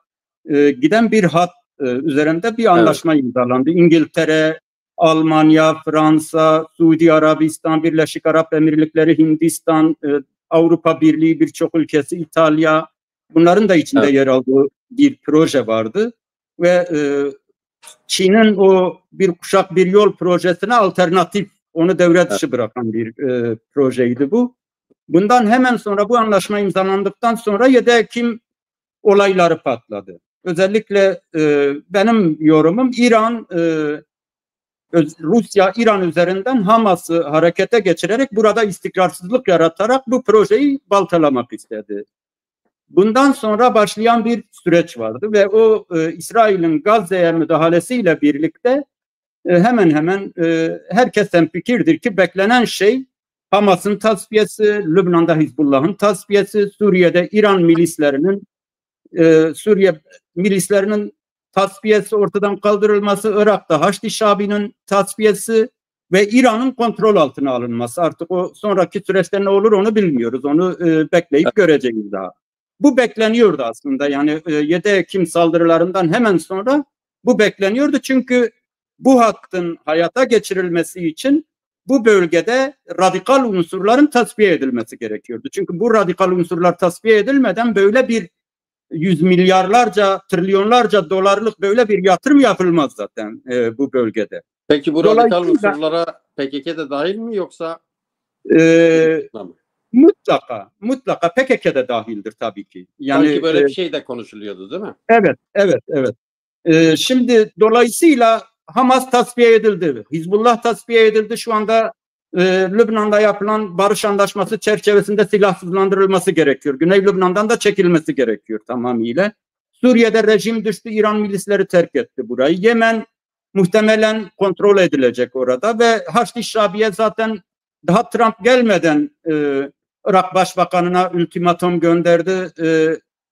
giden bir hat üzerinde bir anlaşma imzalandı. İngiltere, Almanya, Fransa, Suudi Arabistan, Birleşik Arap Emirlikleri, Hindistan, Avrupa Birliği birçok ülkesi, İtalya, bunların da içinde yer aldığı bir proje vardı ve Çin'in o bir kuşak bir yol projesine alternatif, onu devre dışı bırakan bir projeydi bu. Bundan hemen sonra bu anlaşma imzalandıktan sonra 7 Ekim olayları patladı. Özellikle benim yorumum İran, Rusya İran üzerinden Hamas'ı harekete geçirerek burada istikrarsızlık yaratarak bu projeyi baltalamak istedi. Bundan sonra başlayan bir süreç vardı ve o İsrail'in Gazze'ye müdahalesiyle birlikte hemen hemen herkes hemfikirdir ki beklenen şey Hamas'ın tasfiyesi, Lübnan'da Hizbullah'ın tasfiyesi, Suriye'de İran milislerinin Suriye milislerinin tasfiyesi, ortadan kaldırılması, Irak'ta Haçlı Şabi'nin tasfiyesi ve İran'ın kontrol altına alınması. Artık o sonraki süreçte ne olur onu bilmiyoruz. Onu bekleyip göreceğiz daha. Bu bekleniyordu aslında. Yani 7 Ekim saldırılarından hemen sonra bu bekleniyordu. Çünkü bu hattın hayata geçirilmesi için bu bölgede radikal unsurların tasfiye edilmesi gerekiyordu. Çünkü bu radikal unsurlar tasfiye edilmeden böyle bir yüz milyarlarca, trilyonlarca dolarlık böyle bir yatırım yapılmaz zaten bu bölgede. Peki bu radikal unsurlara PKK de dahil mi yoksa? Mutlaka PKK de dahildir tabii ki. Yani sanki böyle bir şey de konuşuluyordu değil mi? Evet. Şimdi dolayısıyla Hamas tasfiye edildi, Hizbullah tasfiye edildi. Şu anda Lübnan'da yapılan barış anlaşması çerçevesinde silahsızlandırılması gerekiyor. Güney Lübnan'dan da çekilmesi gerekiyor tamamıyla. Suriye'de rejim düştü, İran milisleri terk etti burayı. Yemen muhtemelen kontrol edilecek orada ve Haçlı Şabi'ye zaten daha Trump gelmeden Irak Başbakanı'na ultimatum gönderdi.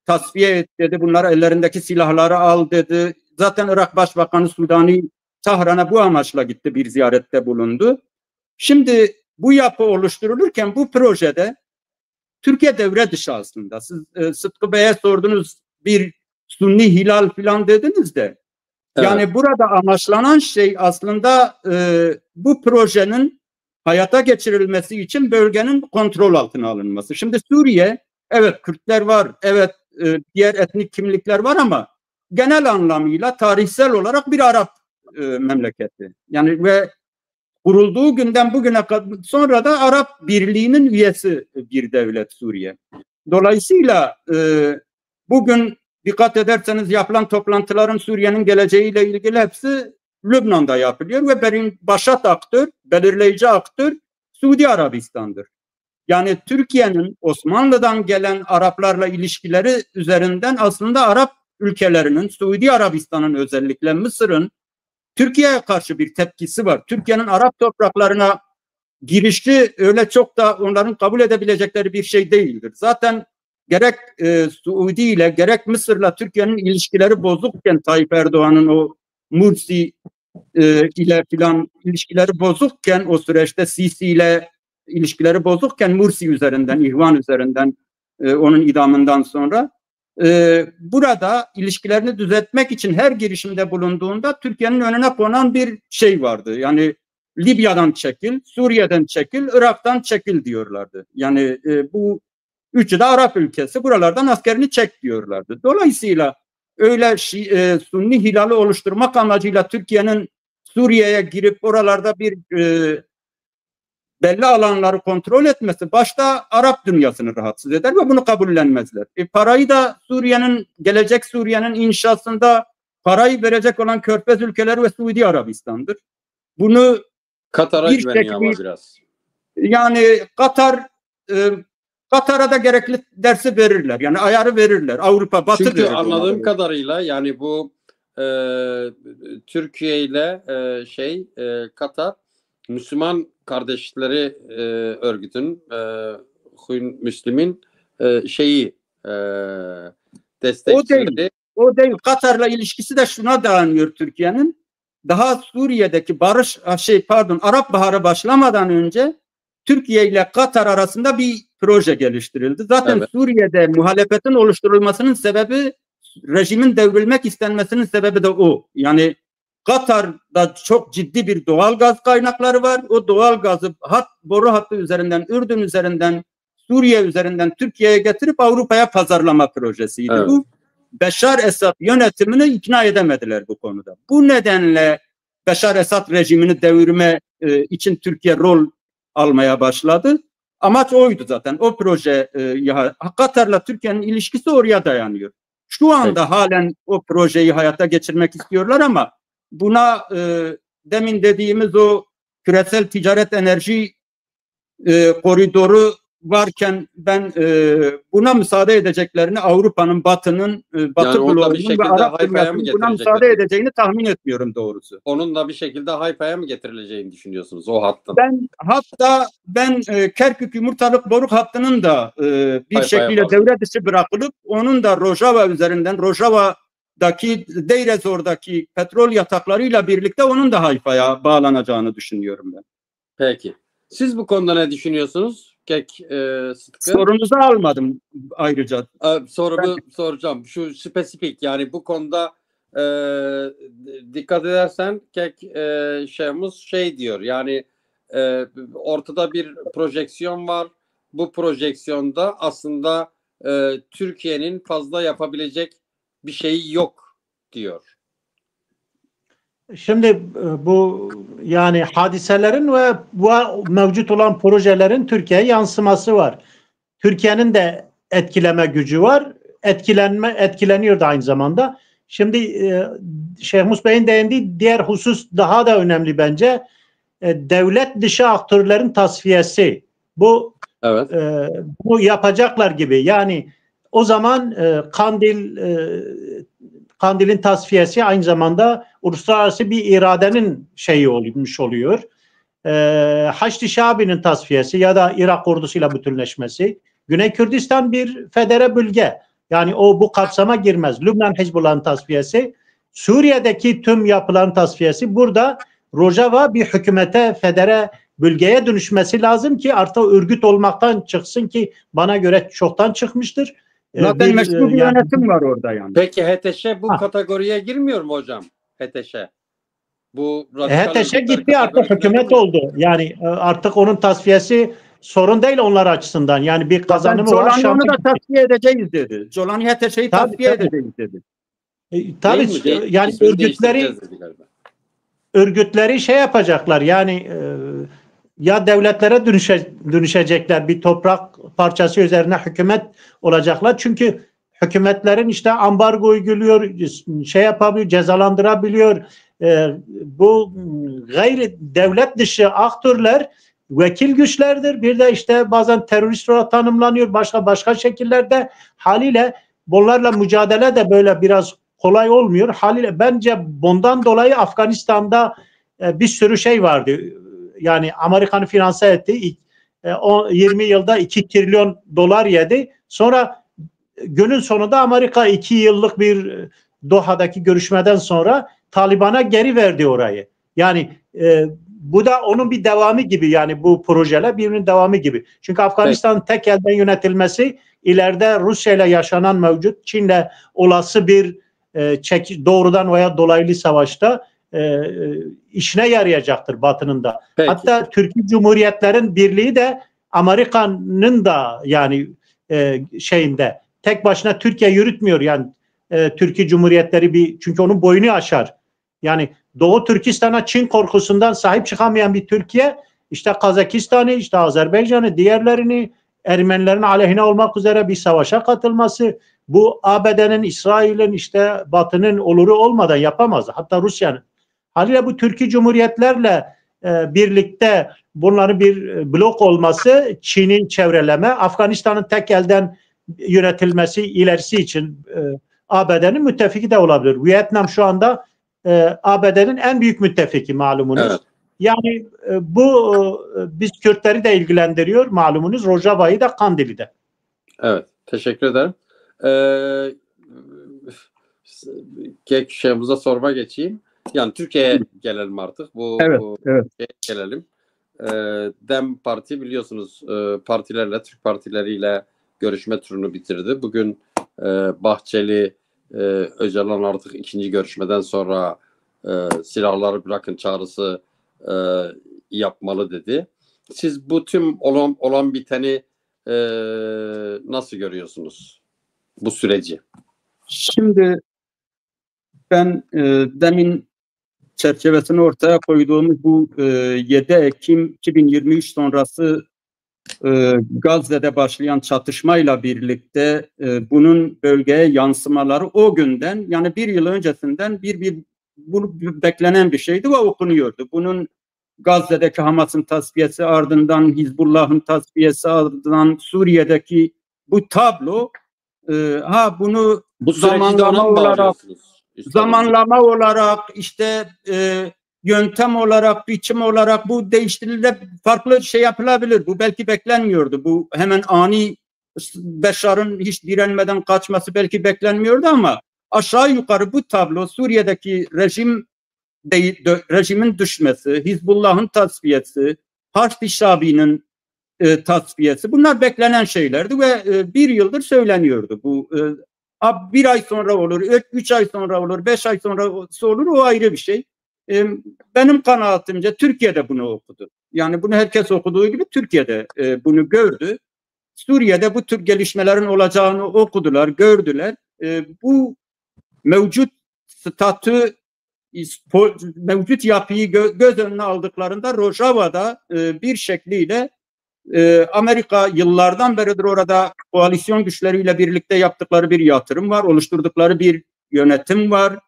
Tasfiye et dedi, bunlar ellerindeki silahları al dedi. Zaten Irak Başbakanı Sudani Tahran'a bu amaçla gitti, bir ziyarette bulundu. Şimdi bu yapı oluşturulurken bu projede Türkiye devre dışı aslında. Siz Sıtkı Bey'e sordunuz, bir Sunni hilal falan dediniz de. Yani burada amaçlanan şey aslında bu projenin hayata geçirilmesi için bölgenin kontrol altına alınması. Şimdi Suriye, evet Kürtler var, evet diğer etnik kimlikler var ama genel anlamıyla tarihsel olarak bir Arap memleketi. Yani ve kurulduğu günden bugüne kadar sonra da Arap Birliği'nin üyesi bir devlet Suriye. Dolayısıyla bugün dikkat ederseniz yapılan toplantıların Suriye'nin geleceğiyle ilgili hepsi Lübnan'da yapılıyor ve başat aktör, belirleyici aktör Suudi Arabistan'dır. Yani Türkiye'nin Osmanlı'dan gelen Araplarla ilişkileri üzerinden aslında Arap ülkelerinin, Suudi Arabistan'ın özellikle Mısır'ın Türkiye'ye karşı bir tepkisi var. Türkiye'nin Arap topraklarına girişi öyle çok da onların kabul edebilecekleri bir şey değildir. Zaten gerek Suudi ile gerek Mısır'la Türkiye'nin ilişkileri bozukken, Tayyip Erdoğan'ın o Mursi ile filan ilişkileri bozukken, o süreçte Sisi ile ilişkileri bozukken Mursi üzerinden, İhvan üzerinden onun idamından sonra burada ilişkilerini düzeltmek için her girişimde bulunduğunda Türkiye'nin önüne konan bir şey vardı. Yani Libya'dan çekil, Suriye'den çekil, Irak'tan çekil diyorlardı. Yani bu üçü de Arap ülkesi, buralardan askerini çek diyorlardı. Dolayısıyla öyle Sunni hilali oluşturmak amacıyla Türkiye'nin Suriye'ye girip oralarda bir belli alanları kontrol etmesi başta Arap dünyasını rahatsız eder ve bunu kabullenmezler. Parayı da gelecek Suriye'nin inşasında parayı verecek olan Körfez ülkeleri ve Suudi Arabistan'dır. Bunu Katar'a güveniyor ama biraz. Yani Katar'a da gerekli dersi verirler. Yani ayarı verirler. Avrupa, Batı. Çünkü anladığım kadarıyla yani bu Türkiye ile Katar Müslüman Kardeşleri Örgütü'nün Huyun Müslim'in destekçileri. O değil. Katar'la ilişkisi de şuna dayanıyor Türkiye'nin. Daha Suriye'deki Arap Baharı başlamadan önce Türkiye ile Katar arasında bir proje geliştirildi. Zaten Evet. Suriye'de muhalefetin oluşturulmasının sebebi, rejimin devrilmek istenmesinin sebebi de o. Yani Katar'da çok ciddi bir doğal gaz kaynakları var. O doğal gazı boru hattı üzerinden, Ürdün üzerinden, Suriye üzerinden Türkiye'ye getirip Avrupa'ya pazarlama projesiydi. Evet. Bu Beşar Esad yönetimini ikna edemediler bu konuda. Bu nedenle Beşar Esad rejimini devirme için Türkiye rol almaya başladı. Amaç oydu zaten. O proje Katar'la Türkiye'nin ilişkisi oraya dayanıyor. Şu anda halen o projeyi hayata geçirmek istiyorlar ama buna demin dediğimiz o küresel ticaret enerji koridoru varken ben buna müsaade edeceklerini Avrupa'nın, Batı'nın, Batı bloğunun ve Arap dünyasının buna müsaade edeceğini tahmin etmiyorum doğrusu. Onunla bir şekilde Hayfa'ya mı getirileceğini düşünüyorsunuz o hattın? Ben Kerkük Yumurtalık Boru hattının da bir şekilde devre dışı bırakılıp onun da Rojava üzerinden, Rojava'daki Deirezor'daki petrol yataklarıyla birlikte onun da Hayfa'ya bağlanacağını düşünüyorum ben. Peki. Siz bu konuda ne düşünüyorsunuz? Sıtkı? Sorunuzu almadım ayrıca. Sorumu soracağım. Şu spesifik, yani bu konuda dikkat edersen şeyimiz diyor, yani ortada bir projeksiyon var. Bu projeksiyonda aslında Türkiye'nin fazla yapabilecek bir şeyi yok diyor. Şimdi bu yani hadiselerin ve bu mevcut olan projelerin Türkiye'ye yansıması var. Türkiye'nin de etkileme gücü var. Etkileniyor da aynı zamanda. Şimdi Şeyh Musbey'in değindiği diğer husus daha da önemli bence. Devlet dışı aktörlerin tasfiyesi. Bu evet. Bu yapacaklar gibi. Yani o zaman Kandil'in tasfiyesi aynı zamanda uluslararası bir iradenin şeyi olmuş oluyor. Haçlı Şabi'nin tasfiyesi ya da Irak ordusuyla bütünleşmesi. Güney Kürdistan bir federe bölge. Yani bu kapsama girmez. Lübnan Hizbullah'ın tasfiyesi. Suriye'deki tüm yapılan tasfiyesi. Burada Rojava bir hükümete, federe bölgeye dönüşmesi lazım ki artık örgüt olmaktan çıksın, ki bana göre çoktan çıkmıştır. Zaten meşru bir yönetim var orada yani. Peki HTŞ bu kategoriye girmiyor mu hocam? HTŞ. Bu HTŞ gitti, artık hükümet oldu. Yani artık onun tasfiyesi sorun değil onlar açısından. Yani bir kazanımı var. Jolani onu da tasfiye edeceğiz dedi. Jolani HTŞ'yi tasfiye edeceğiz dedi. Tabii yani örgütleri şey yapacaklar. Yani ya devletlere dönüşecekler, bir toprak parçası üzerine hükümet olacaklar. Çünkü hükümetlerin işte ambargo uyguluyor, şey yapabiliyor, cezalandırabiliyor. Bu gayri devlet dışı aktörler vekil güçlerdir. Bir de işte bazen terörist olarak tanımlanıyor, başka şekillerde. Haliyle bunlarla mücadele de böyle biraz kolay olmuyor. Haliyle bence bundan dolayı Afganistan'da bir sürü şey vardı. Yani Amerika'nın finanse ettiği 20 yılda 2 trilyon dolar yedi. Sonra günün sonunda Amerika 2 yıllık bir Doha'daki görüşmeden sonra Taliban'a geri verdi orayı. Yani bu da onun bir devamı gibi, yani bu projeler birbirinin devamı gibi. Çünkü Afganistan'ın tek elden yönetilmesi ileride Rusya ile yaşanan mevcut Çin'le olası bir doğrudan veya dolaylı savaşta işine yarayacaktır Batı'nın da. Peki. Hatta Türkiye Cumhuriyetlerin Birliği de Amerika'nın da yani şeyinde tek başına Türkiye yürütmüyor. Yani Türkiye Cumhuriyetleri çünkü onun boyunu aşar. Yani Doğu Türkistan'a Çin korkusundan sahip çıkamayan bir Türkiye, işte Kazakistan'ı, işte Azerbaycan'ı, diğerlerini Ermenilerin aleyhine olmak üzere bir savaşa katılması, bu ABD'nin, İsrail'in, işte Batı'nın oluru olmadan yapamaz. Hatta Rusya'nın. Haliyle bu Türkiye Cumhuriyetlerle birlikte bunların bir blok olması, Çin'in çevreleme, Afganistan'ın tek elden yönetilmesi ilerisi için ABD'nin müttefiki de olabilir. Vietnam şu anda ABD'nin en büyük müttefiki malumunuz. Evet. Yani bu biz Kürtleri de ilgilendiriyor malumunuz. Rojava'yı da Kandil'i de. Evet. Teşekkür ederim. Şeyimize sorma geçeyim. Yani Türkiye'ye gelelim artık. Evet. Gelelim. DEM Parti biliyorsunuz partilerle, Türk partileriyle görüşme turunu bitirdi. Bugün Bahçeli, Öcalan artık ikinci görüşmeden sonra silahları bırakın çağrısı yapmalı dedi. Siz bu tüm olan biteni nasıl görüyorsunuz? Bu süreci. Şimdi ben demin çerçevesini ortaya koyduğumuz bu 7 Ekim 2023 sonrası Gazze'de başlayan çatışmayla birlikte bunun bölgeye yansımaları o günden, yani bir yıl öncesinden bu beklenen bir şeydi ve okunuyordu. Bunun Gazze'deki Hamas'ın tasfiyesi, ardından Hizbullah'ın tasfiyesi, ardından Suriye'deki bu tablo bunu zamanlama olarak işte yöntem olarak, biçim olarak bu değiştirilir, farklı şey yapılabilir. Bu belki beklenmiyordu. Bu hemen ani Beşar'ın hiç direnmeden kaçması belki beklenmiyordu ama aşağı yukarı bu tablo Suriye'deki rejimin düşmesi, Hizbullah'ın tasfiyesi, Haçlı Şabi'nin tasfiyesi, bunlar beklenen şeylerdi ve bir yıldır söyleniyordu. Bu bir ay sonra olur, 3 ay sonra olur, 5 ay sonra olur, o ayrı bir şey. Benim kanaatimce Türkiye'de bunu okudu. Yani bunu herkes okuduğu gibi Türkiye'de bunu gördü. Suriye'de bu tür gelişmelerin olacağını okudular, gördüler. Bu mevcut statü, mevcut yapıyı göz önüne aldıklarında Rojava'da bir şekliyle Amerika yıllardan beridir orada koalisyon güçleriyle birlikte yaptıkları bir yatırım var, oluşturdukları bir yönetim var,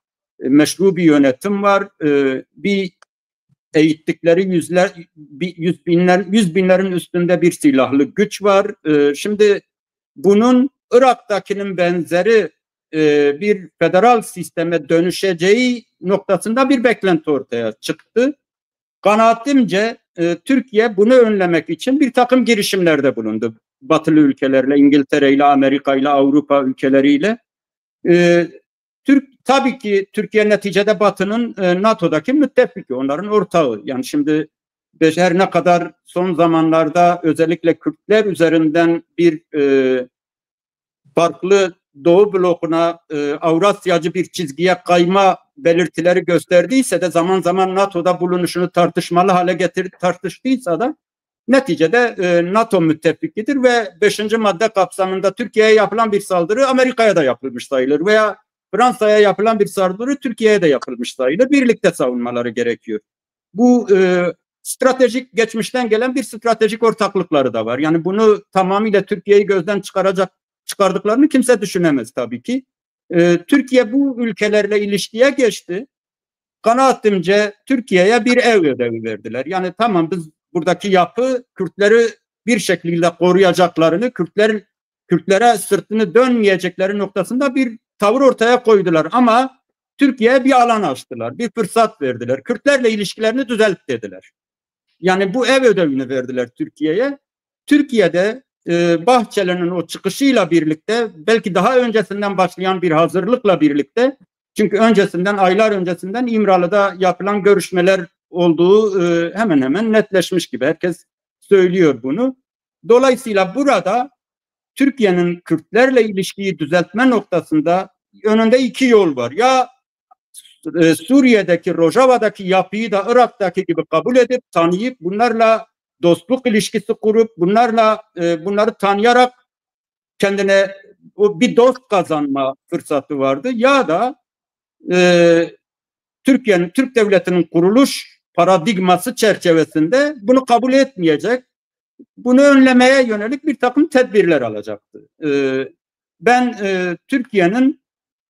meşru bir yönetim var, bir eğittikleri yüz binlerin üstünde bir silahlı güç var. Şimdi bunun Irak'takinin benzeri bir federal sisteme dönüşeceği noktasında bir beklenti ortaya çıktı. Kanaatimce Türkiye bunu önlemek için bir takım girişimlerde bulundu. Batılı ülkelerle, İngiltere ile, Amerika ile, Avrupa ülkeleriyle. Tabii ki Türkiye neticede Batı'nın NATO'daki müttefiki, onların ortağı. Yani şimdi her ne kadar son zamanlarda özellikle Kürtler üzerinden bir farklı Doğu blokuna, Avrasyacı bir çizgiye kayma belirtileri gösterdiyse de, zaman zaman NATO'da bulunuşunu tartışmalı hale tartıştıysa da neticede NATO müttefikidir ve 5. madde kapsamında Türkiye'ye yapılan bir saldırı Amerika'ya da yapılmış sayılır veya Fransa'ya yapılan bir saldırı Türkiye'ye de yapılmış sayılır. Birlikte savunmaları gerekiyor. Bu stratejik, geçmişten gelen bir stratejik ortaklıkları da var. Yani bunu tamamıyla Türkiye'yi gözden çıkardıklarını kimse düşünemez tabii ki. Türkiye bu ülkelerle ilişkiye geçti. Kanaatimce Türkiye'ye bir ev ödevi verdiler. Yani tamam, biz buradaki yapı Kürtleri bir şekilde koruyacaklarını, Kürtlere sırtını dönmeyecekleri noktasında bir tavır ortaya koydular. Ama Türkiye'ye bir alan açtılar, bir fırsat verdiler. Kürtlerle ilişkilerini düzelt dediler. Yani bu ev ödevini verdiler Türkiye'ye. Türkiye'de Bahçeli'nin o çıkışıyla birlikte, belki daha öncesinden başlayan bir hazırlıkla birlikte, çünkü aylar öncesinden İmralı'da yapılan görüşmeler olduğu hemen hemen netleşmiş gibi. Herkes söylüyor bunu. Dolayısıyla burada Türkiye'nin Kürtlerle ilişkiyi düzeltme noktasında önünde iki yol var. Ya Suriye'deki, Rojava'daki yapıyı da Irak'taki gibi kabul edip, tanıyıp, bunlarla dostluk ilişkisi kurup, bunları tanıyarak kendine bir dost kazanma fırsatı vardı. Ya da Türk devletinin kuruluş paradigması çerçevesinde bunu kabul etmeyecek, bunu önlemeye yönelik bir takım tedbirler alacaktı. Ben Türkiye'nin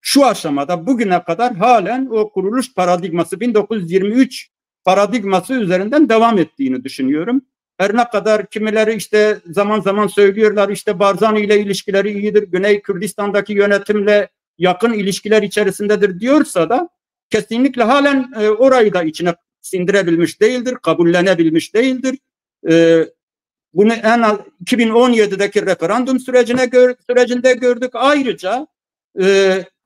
şu aşamada bugüne kadar halen o kuruluş paradigması, 1923 paradigması üzerinden devam ettiğini düşünüyorum. Her ne kadar kimileri işte zaman zaman söylüyorlar, işte Barzani ile ilişkileri iyidir, Güney Kürdistan'daki yönetimle yakın ilişkiler içerisindedir diyorsa da kesinlikle halen orayı da içine sindirebilmiş değildir, kabullenebilmiş değildir. Bunu en az 2017'deki referandum sürecinde gördük. Ayrıca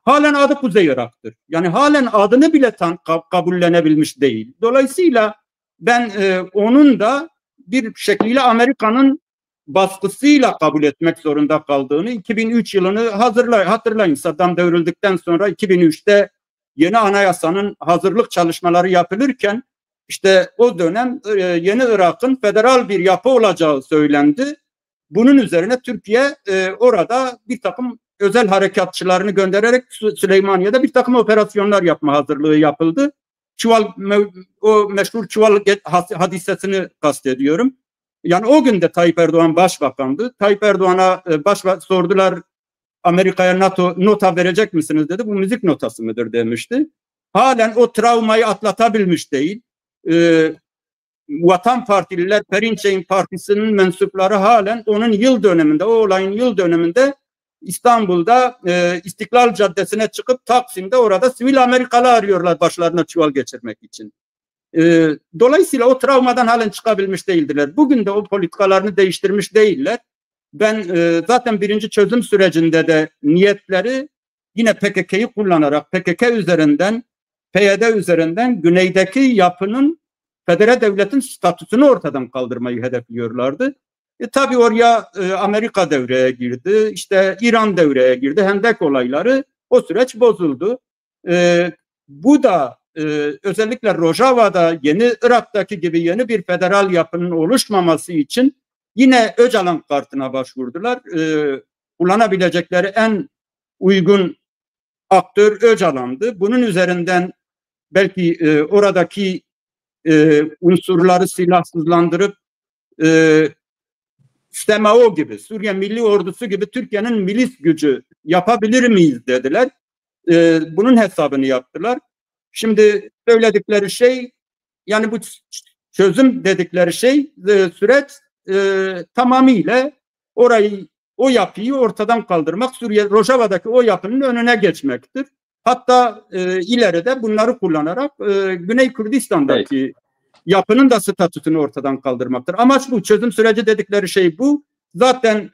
halen adı Kuzey Irak'tır. Yani halen adını bile kabullenebilmiş değil. Dolayısıyla ben onun da bir şekliyle Amerika'nın baskısıyla kabul etmek zorunda kaldığını, 2003 yılını hatırlayın, Saddam devrildikten sonra 2003'te yeni anayasanın hazırlık çalışmaları yapılırken işte o dönem yeni Irak'ın federal bir yapı olacağı söylendi. Bunun üzerine Türkiye orada bir takım özel harekatçılarını göndererek Süleymaniye'de bir takım operasyonlar yapma hazırlığı yapıldı. O meşhur Çuval hadisesini kastediyorum. Yani o gün de Tayyip Erdoğan başbakandı. Tayyip Erdoğan'a sordular, Amerika'ya NATO nota verecek misiniz dedi. Bu müzik notası mıdır demişti. Halen o travmayı atlatabilmiş değil. Vatan Partililer, Perinçek'in partisinin mensupları halen onun yıl döneminde, o olayın yıl döneminde İstanbul'da İstiklal Caddesi'ne çıkıp Taksim'de orada sivil Amerikalı arıyorlar başlarına çuval geçirmek için. Dolayısıyla o travmadan halen çıkabilmiş değildiler. Bugün de o politikalarını değiştirmiş değiller. Ben zaten birinci çözüm sürecinde de niyetleri yine PKK'yı kullanarak, PKK üzerinden, PYD üzerinden güneydeki yapının federal devletin statüsünü ortadan kaldırmayı hedefliyorlardı. Tabii oraya Amerika devreye girdi, işte İran devreye girdi, Hendek olayları, o süreç bozuldu. Bu da özellikle Rojava'da yeni Irak'taki gibi yeni bir federal yapının oluşmaması için yine Öcalan kartına başvurdular. Kullanabilecekleri en uygun aktör Öcalan'dı. Bunun üzerinden belki oradaki unsurları silahsızlandırıp STEMAO gibi, Suriye Milli Ordusu gibi Türkiye'nin milis gücü yapabilir miyiz dediler. Bunun hesabını yaptılar. Şimdi söyledikleri şey, yani bu çözüm dedikleri şey, süreç tamamıyla o yapıyı ortadan kaldırmak, Suriye Rojava'daki o yapının önüne geçmektir. Hatta ileride bunları kullanarak Güney Kürdistan'daki yapının da statüsünü ortadan kaldırmaktır. Amaç bu. Çözüm süreci dedikleri şey bu. Zaten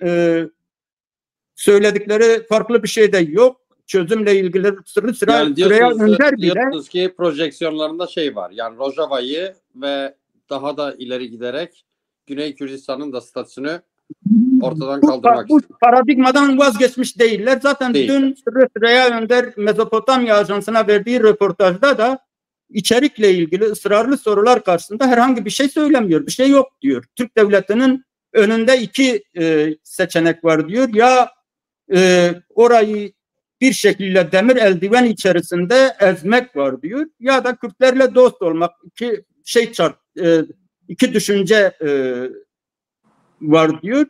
söyledikleri farklı bir şey de yok. Çözümle ilgili sıraya önder bile. Diyorsunuz ki projeksiyonlarında şey var. Yani Rojava'yı ve daha da ileri giderek Güney Kürdistan'ın da statüsünü ortadan kaldırmak bu paradigmadan vazgeçmiş değiller. Zaten dün Sıraya Önder Mezopotamya Ajansı'na verdiği röportajda da içerikle ilgili ısrarlı sorular karşısında herhangi bir şey söylemiyor. Bir şey yok diyor. Türk devletinin önünde iki seçenek var diyor. Ya orayı bir şekilde demir eldiven içerisinde ezmek var diyor. Ya da Kürtlerle dost olmak. İki düşünce var diyor.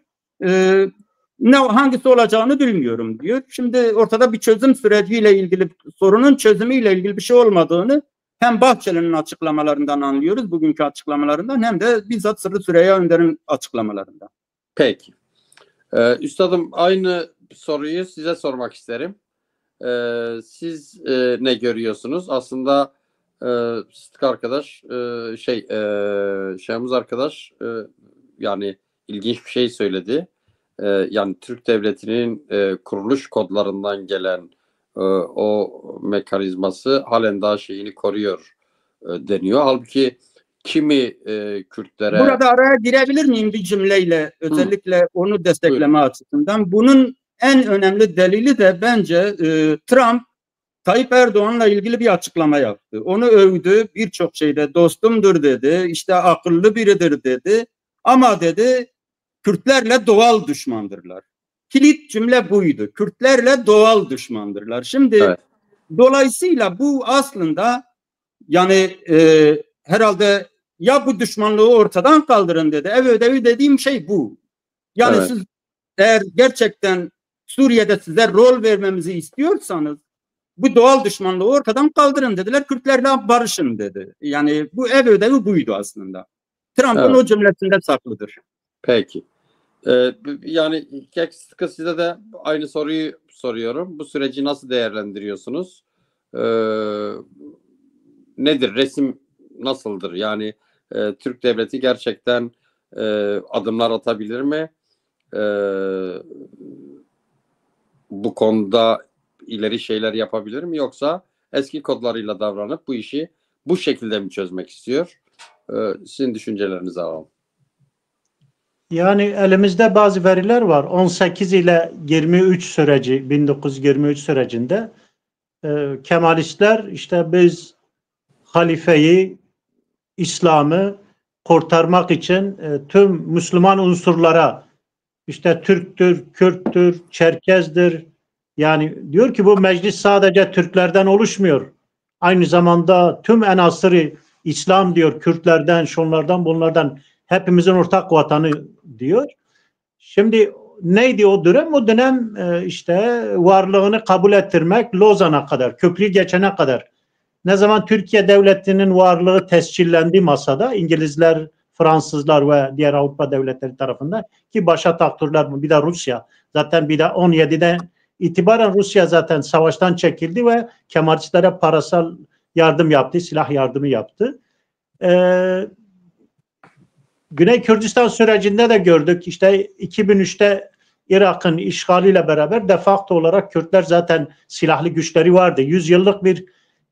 Hangisi olacağını bilmiyorum diyor. Şimdi ortada bir çözüm süreciyle ilgili, sorunun çözümüyle ilgili bir şey olmadığını hem Bahçeli'nin açıklamalarından anlıyoruz, bugünkü açıklamalarından, hem de bizzat Sırrı Süreyya Önder'in açıklamalarından. Peki. Üstadım, aynı soruyu size sormak isterim. Siz ne görüyorsunuz? Aslında Sıtkı arkadaş, Şahmuz arkadaş yani ilginç bir şey söyledi. Yani Türk Devleti'nin kuruluş kodlarından gelen o mekanizması halen daha şeyini koruyor deniyor. Halbuki kimi Kürtlere... Burada araya girebilir miyim bir cümleyle? Özellikle onu destekleme açısından. Bunun en önemli delili de bence Trump, Tayyip Erdoğan'la ilgili bir açıklama yaptı. Onu övdü, birçok şeyde dostumdur dedi, işte akıllı biridir dedi. Ama dedi, Kürtlerle doğal düşmandırlar. Kilit cümle buydu. Kürtlerle doğal düşmandırlar. Şimdi dolayısıyla bu aslında yani herhalde ya bu düşmanlığı ortadan kaldırın dedi. Ev ödevi dediğim şey bu. Yani siz eğer gerçekten Suriye'de size rol vermemizi istiyorsanız bu doğal düşmanlığı ortadan kaldırın dediler. Kürtlerle barışın dedi. Yani bu ev ödevi buydu aslında. Trump'ın o cümlesinde saklıdır. Peki. Yani size de aynı soruyu soruyorum. Bu süreci nasıl değerlendiriyorsunuz? Nedir? Resim nasıldır? Yani Türk devleti gerçekten adımlar atabilir mi? Bu konuda ileri şeyler yapabilir mi? Yoksa eski kodlarıyla davranıp bu işi bu şekilde mi çözmek istiyor? Sizin düşüncelerinizi alalım. Yani elimizde bazı veriler var. 18 ile 23 süreci, 1923 sürecinde Kemalistler işte biz halifeyi, İslam'ı kurtarmak için tüm Müslüman unsurlara işte Türktür, Kürttür, Çerkezdir. Yani diyor ki bu meclis sadece Türklerden oluşmuyor. Aynı zamanda tüm enasırı İslam diyor, Kürtlerden, şunlardan, bunlardan hepimizin ortak vatanı diyor. Şimdi neydi o dönem? O dönem işte varlığını kabul ettirmek Lozan'a kadar, köprü geçene kadar. Ne zaman Türkiye Devleti'nin varlığı tescillendi masada, İngilizler, Fransızlar ve diğer Avrupa devletleri tarafından, ki başa taktırlar, bir de Rusya. Zaten bir de 17'den itibaren Rusya zaten savaştan çekildi ve Kemalistlere parasal yardım yaptı, silah yardımı yaptı. Güney Kürdistan sürecinde de gördük. İşte 2003'te Irak'ın işgaliyle beraber de facto olarak Kürtler zaten silahlı güçleri vardı. 100 yıllık bir,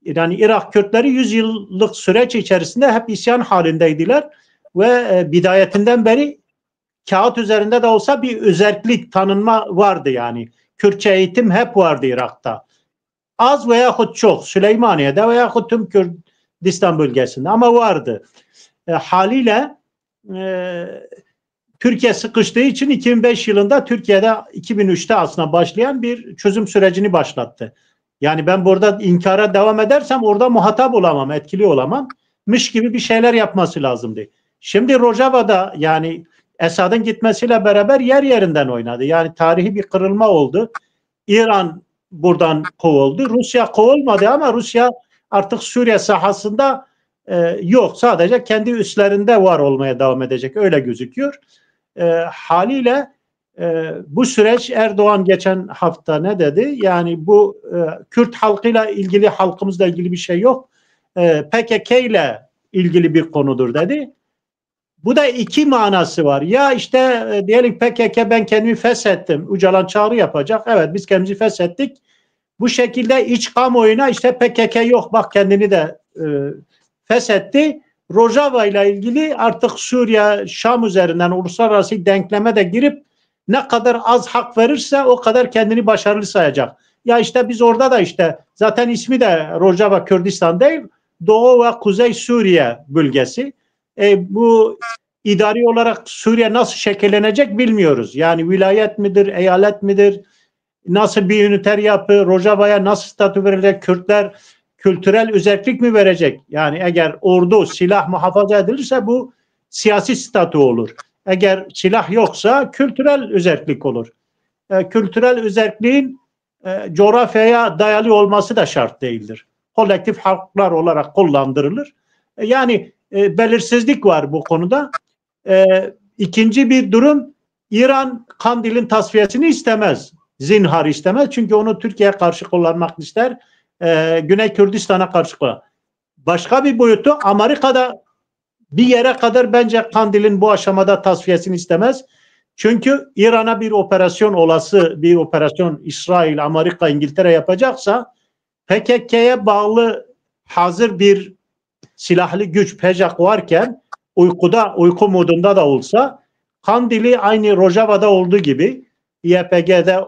yani Irak Kürtleri 100 yıllık süreç içerisinde hep isyan halindeydiler ve bidayetinden beri kağıt üzerinde de olsa bir özellik tanınma vardı yani. Kürtçe eğitim hep vardı Irak'ta. Az veyahut çok, Süleymaniye'de veyahut tüm Kürdistan bölgesinde ama vardı. Haliyle Türkiye sıkıştığı için 2005 yılında Türkiye'de 2003'te aslında başlayan bir çözüm sürecini başlattı. Yani ben burada inkara devam edersem orada muhatap olamam, etkili olamam. Mış gibi bir şeyler yapması lazımdı. Şimdi Rojava'da yani Esad'ın gitmesiyle beraber yer yerinden oynadı. Yani tarihi bir kırılma oldu. İran buradan kovuldu. Rusya kovulmadı ama Rusya artık Suriye sahasında yok. Sadece kendi üslerinde var olmaya devam edecek. Öyle gözüküyor. Haliyle bu süreç, Erdoğan geçen hafta ne dedi? Yani bu Kürt halkıyla ilgili, halkımızla ilgili bir şey yok. PKK ile ilgili bir konudur dedi. Bu da iki manası var. Ya işte diyelim PKK ben kendimi feshettim. Öcalan çağrı yapacak. Evet biz kendimizi feshettik. Bu şekilde iç kamuoyuna işte PKK yok bak kendini de feshetti. Rojava ile ilgili artık Suriye, Şam üzerinden uluslararası denkleme de girip ne kadar az hak verirse o kadar kendini başarılı sayacak. Ya işte biz orada da işte zaten ismi de Rojava Kürdistan değil, Doğu ve Kuzey Suriye bölgesi. Bu idari olarak Suriye nasıl şekillenecek bilmiyoruz. Yani vilayet midir, eyalet midir, nasıl bir üniter yapı, Rojava'ya nasıl statü verilecek, Kürtler kültürel özellik mi verecek? Yani eğer ordu, silah muhafaza edilirse bu siyasi statü olur. Eğer silah yoksa kültürel özellik olur. Kültürel özelliğin coğrafyaya dayalı olması da şart değildir. Kolektif haklar olarak kullandırılır. Yani belirsizlik var bu konuda. İkinci bir durum, İran Kandil'in tasfiyesini istemez. Zinhar istemez. Çünkü onu Türkiye'ye karşı kullanmak ister. Güney Kürdistan'a karşı kullanmak. Başka bir boyutu, Amerika'da bir yere kadar bence Kandil'in bu aşamada tasfiyesini istemez. Çünkü İran'a bir operasyon, olası bir operasyon İsrail, Amerika, İngiltere yapacaksa PKK'ya bağlı hazır bir silahlı güç PEJAK varken uyku modunda da olsa Kandil'i aynı Rojava'da olduğu gibi, YPG'de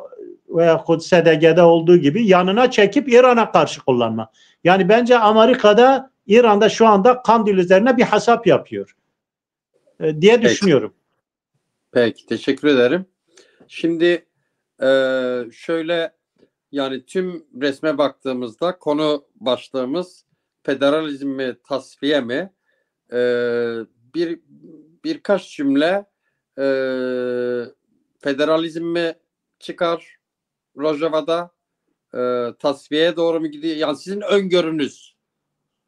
veya SDG'de olduğu gibi yanına çekip İran'a karşı kullanma. Yani bence Amerika'da, İran'da şu anda Kandil üzerine bir hesap yapıyor diye düşünüyorum. Peki, teşekkür ederim. Şimdi şöyle, yani tüm resme baktığımızda konu başlığımız federalizm mi, tasfiye mi? Birkaç cümle federalizm mi çıkar Rojava'da, tasfiyeye doğru mu gidiyor? Yani sizin öngörünüz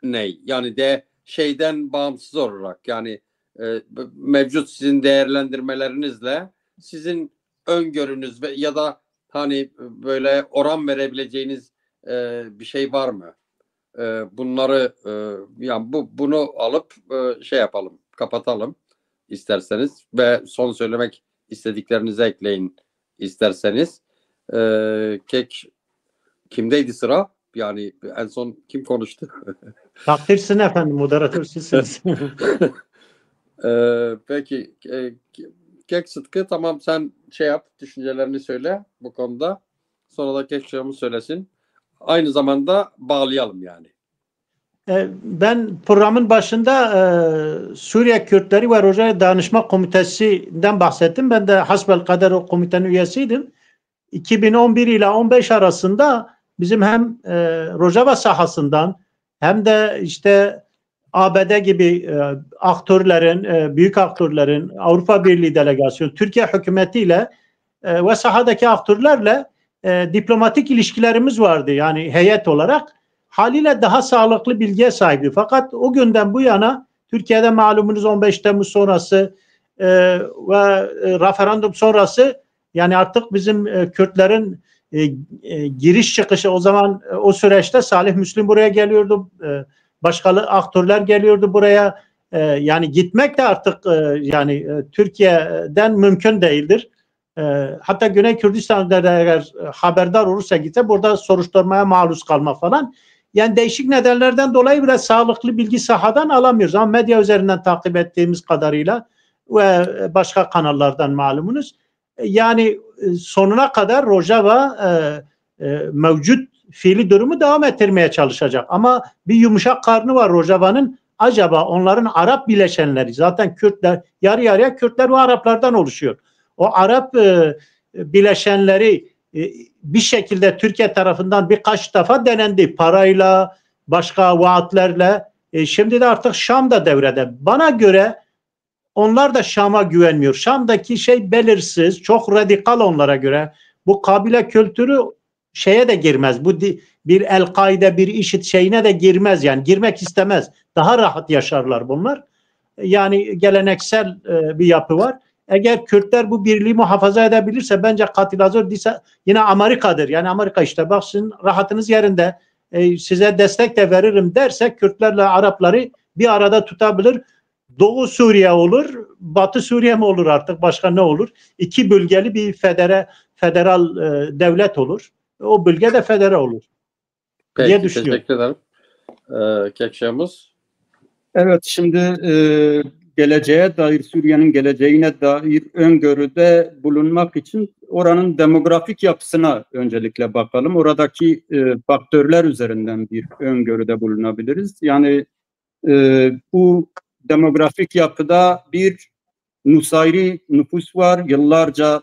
ne? Yani şeyden bağımsız olarak, yani mevcut sizin değerlendirmelerinizle sizin öngörünüz ve ya da hani böyle oran verebileceğiniz bir şey var mı? Bunları yani bunu alıp şey yapalım, kapatalım isterseniz ve son söylemek istediklerinizi ekleyin isterseniz. Kek kimdeydi sıra? Yani en son kim konuştu? Takdir sizin efendim, moderatör sizsiniz. Peki Kek Sıtkı, tamam, sen şey yap, düşüncelerini söyle bu konuda. Sonra da Kek Şahımız söylesin. Aynı zamanda bağlayalım yani. Ben programın başında Suriye Kürtleri ve Rojava Dayanışma Komitesi'nden bahsettim. Ben de hasbelkader o komitenin üyesiydim. 2011 ile 15 arasında bizim hem Rojava sahasından hem de işte ABD gibi aktörlerin, büyük aktörlerin, Avrupa Birliği delegasyonu, Türkiye hükümetiyle ve sahadaki aktörlerle diplomatik ilişkilerimiz vardı. Yani heyet olarak haliyle daha sağlıklı bilgiye sahipti. Fakat o günden bu yana Türkiye'de malumunuz 15 Temmuz sonrası ve referandum sonrası yani artık bizim Kürtlerin giriş çıkışı, o zaman o süreçte Salih Müslim buraya geliyordu. Başka aktörler geliyordu buraya. Yani gitmek de artık yani Türkiye'den mümkün değildir. Hatta Güney Kürdistan'da eğer haberdar olursa gitse burada soruşturmaya maruz kalma falan. Yani değişik nedenlerden dolayı biraz sağlıklı bilgi sahadan alamıyoruz. Ama medya üzerinden takip ettiğimiz kadarıyla ve başka kanallardan malumunuz. Yani sonuna kadar Rojava mevcut fiili durumu devam ettirmeye çalışacak. Ama bir yumuşak karnı var Rojava'nın. Acaba onların Arap bileşenleri, zaten Kürtler, yarı yarıya Kürtler ve Araplardan oluşuyor. O Arap bileşenleri bir şekilde Türkiye tarafından birkaç defa denendi. Parayla, başka vaatlerle. Şimdi de artık Şam da devrede. Bana göre onlar da Şam'a güvenmiyor. Şam'daki şey belirsiz, çok radikal onlara göre. Bu kabile kültürü şeye de girmez. Bu bir El-Kaide, bir IŞİD şeyine de girmez. Yani girmek istemez. Daha rahat yaşarlar bunlar. Yani geleneksel bir yapı var. Eğer Kürtler bu birliği muhafaza edebilirse bence katilazör yine Amerika'dır. Yani Amerika işte bak sizin rahatınız yerinde, size destek de veririm derse Kürtlerle Arapları bir arada tutabilir. Doğu Suriye olur, Batı Suriye mi olur artık, başka ne olur? İki bölgeli bir federal devlet olur. O bölge de federal olur diye Peki, düşünüyorum. teşekkür ederim. Kekşahımız. Evet, şimdi geleceğe dair, Suriye'nin geleceğine dair öngörüde bulunmak için oranın demografik yapısına öncelikle bakalım. Oradaki faktörler üzerinden bir öngörüde bulunabiliriz. Yani bu demografik yapıda bir Nusayri nüfus var. Yıllarca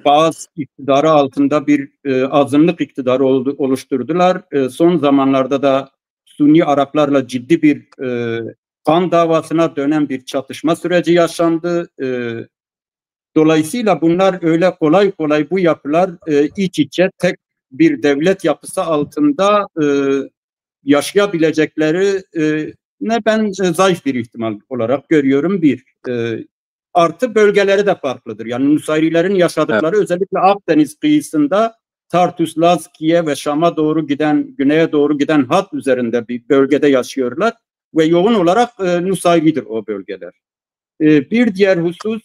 Baas iktidarı altında bir azınlık iktidarı oluşturdular. Son zamanlarda da Sunni Araplarla ciddi bir kan davasına dönen bir çatışma süreci yaşandı. Dolayısıyla bunlar öyle kolay kolay, bu yapılar iç içe tek bir devlet yapısı altında yaşayabilecekleri ne ben zayıf bir ihtimal olarak görüyorum. Artı bölgeleri de farklıdır. Yani Nusayrilerin yaşadıkları, evet, özellikle Akdeniz kıyısında Tartus, Lazkiye ve Şam'a doğru giden, güneye doğru giden hat üzerinde bir bölgede yaşıyorlar ve yoğun olarak Nusayridir o bölgeler. Bir diğer husus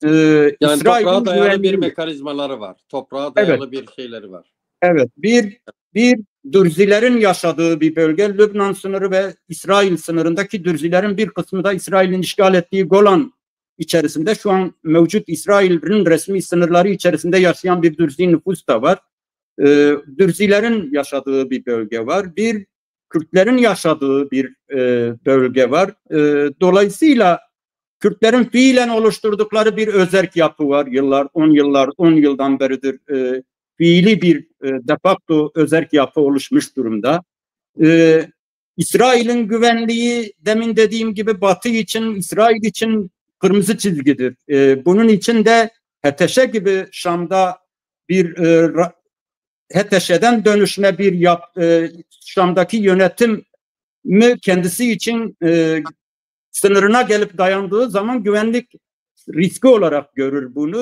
yani İsrail'in toprağa dayalı güvenliği. bir mekanizmaları var. Toprağa dayalı, evet, bir şeyleri var. Evet, bir Dürzilerin yaşadığı bir bölge, Lübnan sınırı ve İsrail sınırındaki Dürzilerin bir kısmı da İsrail'in işgal ettiği Golan içerisinde şu an mevcut İsrail'in resmi sınırları içerisinde yaşayan bir Dürzi nüfus da var. Dürzilerin yaşadığı bir bölge var. Bir Kürtlerin yaşadığı bir bölge var. Dolayısıyla Kürtlerin fiilen oluşturdukları bir özerk yapı var. 10 yıldan beridir fiili bir de facto özerk yapı oluşmuş durumda. İsrail'in güvenliği, demin dediğim gibi Batı için, İsrail için kırmızı çizgidir. Bunun için de HTŞ gibi Şam'da bir HTŞ'den dönüşme bir Şam'daki yönetim mi kendisi için sınırına gelip dayandığı zaman güvenlik riski olarak görür bunu.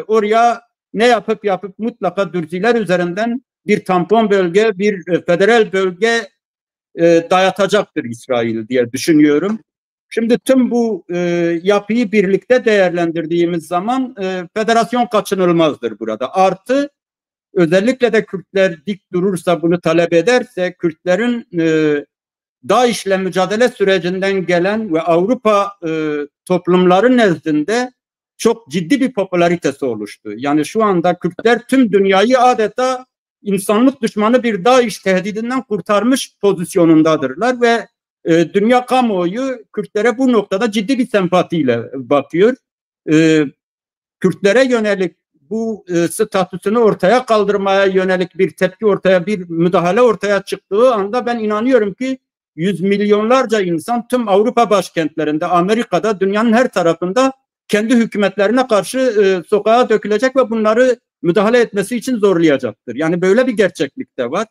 Oraya ne yapıp mutlaka Dürziler üzerinden bir tampon bölge, bir federal bölge dayatacaktır İsrail diye düşünüyorum. Şimdi tüm bu yapıyı birlikte değerlendirdiğimiz zaman federasyon kaçınılmazdır burada. Artı özellikle de Kürtler dik durursa, bunu talep ederse, Kürtlerin DAEŞ'le mücadele sürecinden gelen ve Avrupa toplumları nezdinde çok ciddi bir popülaritesi oluştu. Yani şu anda Kürtler tüm dünyayı adeta insanlık düşmanı bir DAEŞ tehdidinden kurtarmış pozisyonundadırlar ve dünya kamuoyu Kürtlere bu noktada ciddi bir sempatiyle bakıyor. Kürtlere yönelik bu statüsünü ortaya kaldırmaya yönelik bir tepki bir müdahale ortaya çıktığı anda ben inanıyorum ki yüz milyonlarca insan tüm Avrupa başkentlerinde, Amerika'da, dünyanın her tarafında kendi hükümetlerine karşı sokağa dökülecek ve bunları müdahale etmesi için zorlayacaktır. Yani böyle bir gerçeklik de var.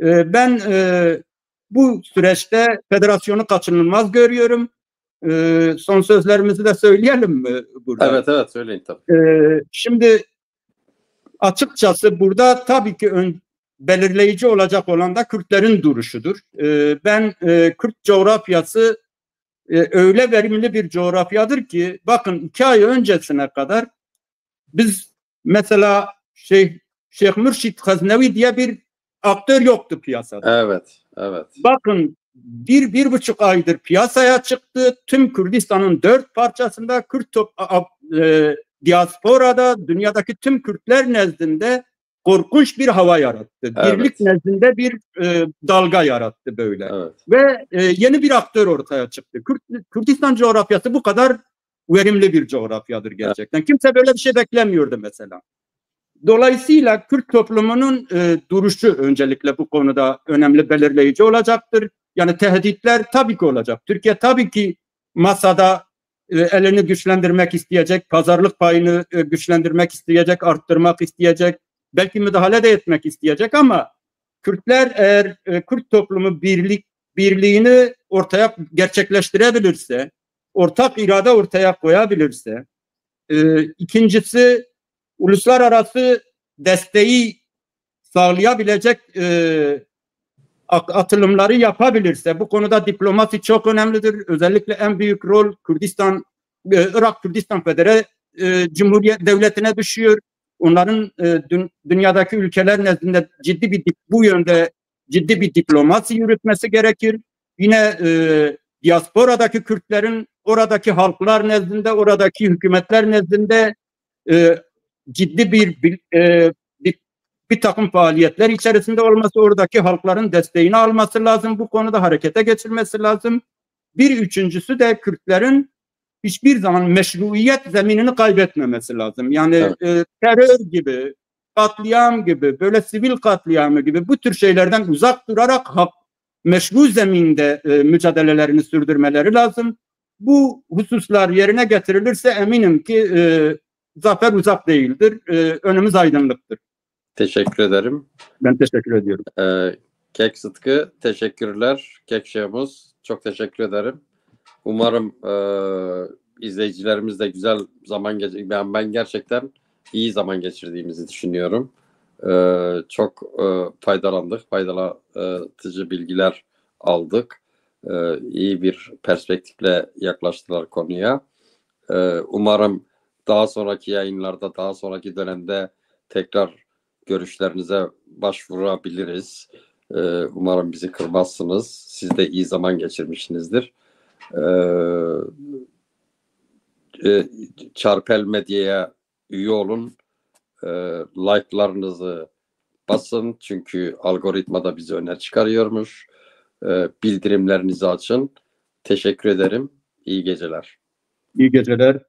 Ben bu süreçte federasyonu kaçınılmaz görüyorum. Son sözlerimizi de söyleyelim mi burada? Evet söyleyin tabii. Şimdi açıkçası burada tabii ki belirleyici olacak olan da Kürtlerin duruşudur. Ben Kürt coğrafyası öyle verimli bir coğrafyadır ki bakın 2 ay öncesine kadar biz mesela Şeyh Mürşit Haznevi diye bir aktör yoktu piyasada. Evet. Bakın 1,5 aydır piyasaya çıktı. Tüm Kürdistan'ın 4 parçasında Kürt diasporada, dünyadaki tüm Kürtler nezdinde korkunç bir hava yarattı. Evet. Birlik nezdinde bir dalga yarattı böyle. Evet. Ve yeni bir aktör ortaya çıktı. Kürdistan coğrafyası bu kadar verimli bir coğrafyadır gerçekten. Evet. Kimse böyle bir şey beklemiyordu mesela. Dolayısıyla Kürt toplumunun duruşu öncelikle bu konuda önemli, belirleyici olacaktır. Yani tehditler tabii ki olacak. Türkiye tabii ki masada elini güçlendirmek isteyecek, pazarlık payını güçlendirmek isteyecek, arttırmak isteyecek, belki müdahale de etmek isteyecek ama Kürtler eğer Kürt toplumu birliğini ortaya gerçekleştirebilirse, ortak irade ortaya koyabilirse, ikincisi uluslararası desteği sağlayabilecek atılımları yapabilirse, bu konuda diplomasi çok önemlidir. Özellikle en büyük rol Irak Kürdistan Federe Cumhuriyet Devleti'ne düşüyor. Onların dünyadaki ülkeler nezdinde bu yönde ciddi bir diplomasi yürütmesi gerekir. Yine diasporadaki Kürtlerin oradaki halklar nezdinde, oradaki hükümetler nezdinde ciddi bir takım faaliyetler içerisinde olması, oradaki halkların desteğini alması lazım. Bu konuda harekete geçirmesi lazım. Bir üçüncüsü de Kürtlerin hiçbir zaman meşruiyet zeminini kaybetmemesi lazım. Yani terör gibi, katliam gibi, böyle sivil katliamı gibi bu tür şeylerden uzak durarak meşru zeminde mücadelelerini sürdürmeleri lazım. Bu hususlar yerine getirilirse eminim ki zafer uzak değildir. Önümüz aydınlıktır. Teşekkür ederim. Ben teşekkür ediyorum. Kek Sıtkı, teşekkürler. Kek Şahımız, çok teşekkür ederim. Umarım izleyicilerimiz de güzel zaman geçirecek. Ben gerçekten iyi zaman geçirdiğimizi düşünüyorum. Çok faydalandık, faydalatıcı bilgiler aldık. İyi bir perspektifle yaklaştılar konuya. Umarım daha sonraki yayınlarda, daha sonraki dönemde tekrar görüşlerinize başvurabiliriz. Umarım bizi kırmazsınız. Siz de iyi zaman geçirmişsinizdir. Çarpel Medya'ya üye olun. Like'larınızı basın. Çünkü algoritmada bizi öne çıkarıyormuş. Bildirimlerinizi açın. Teşekkür ederim. İyi geceler. İyi geceler.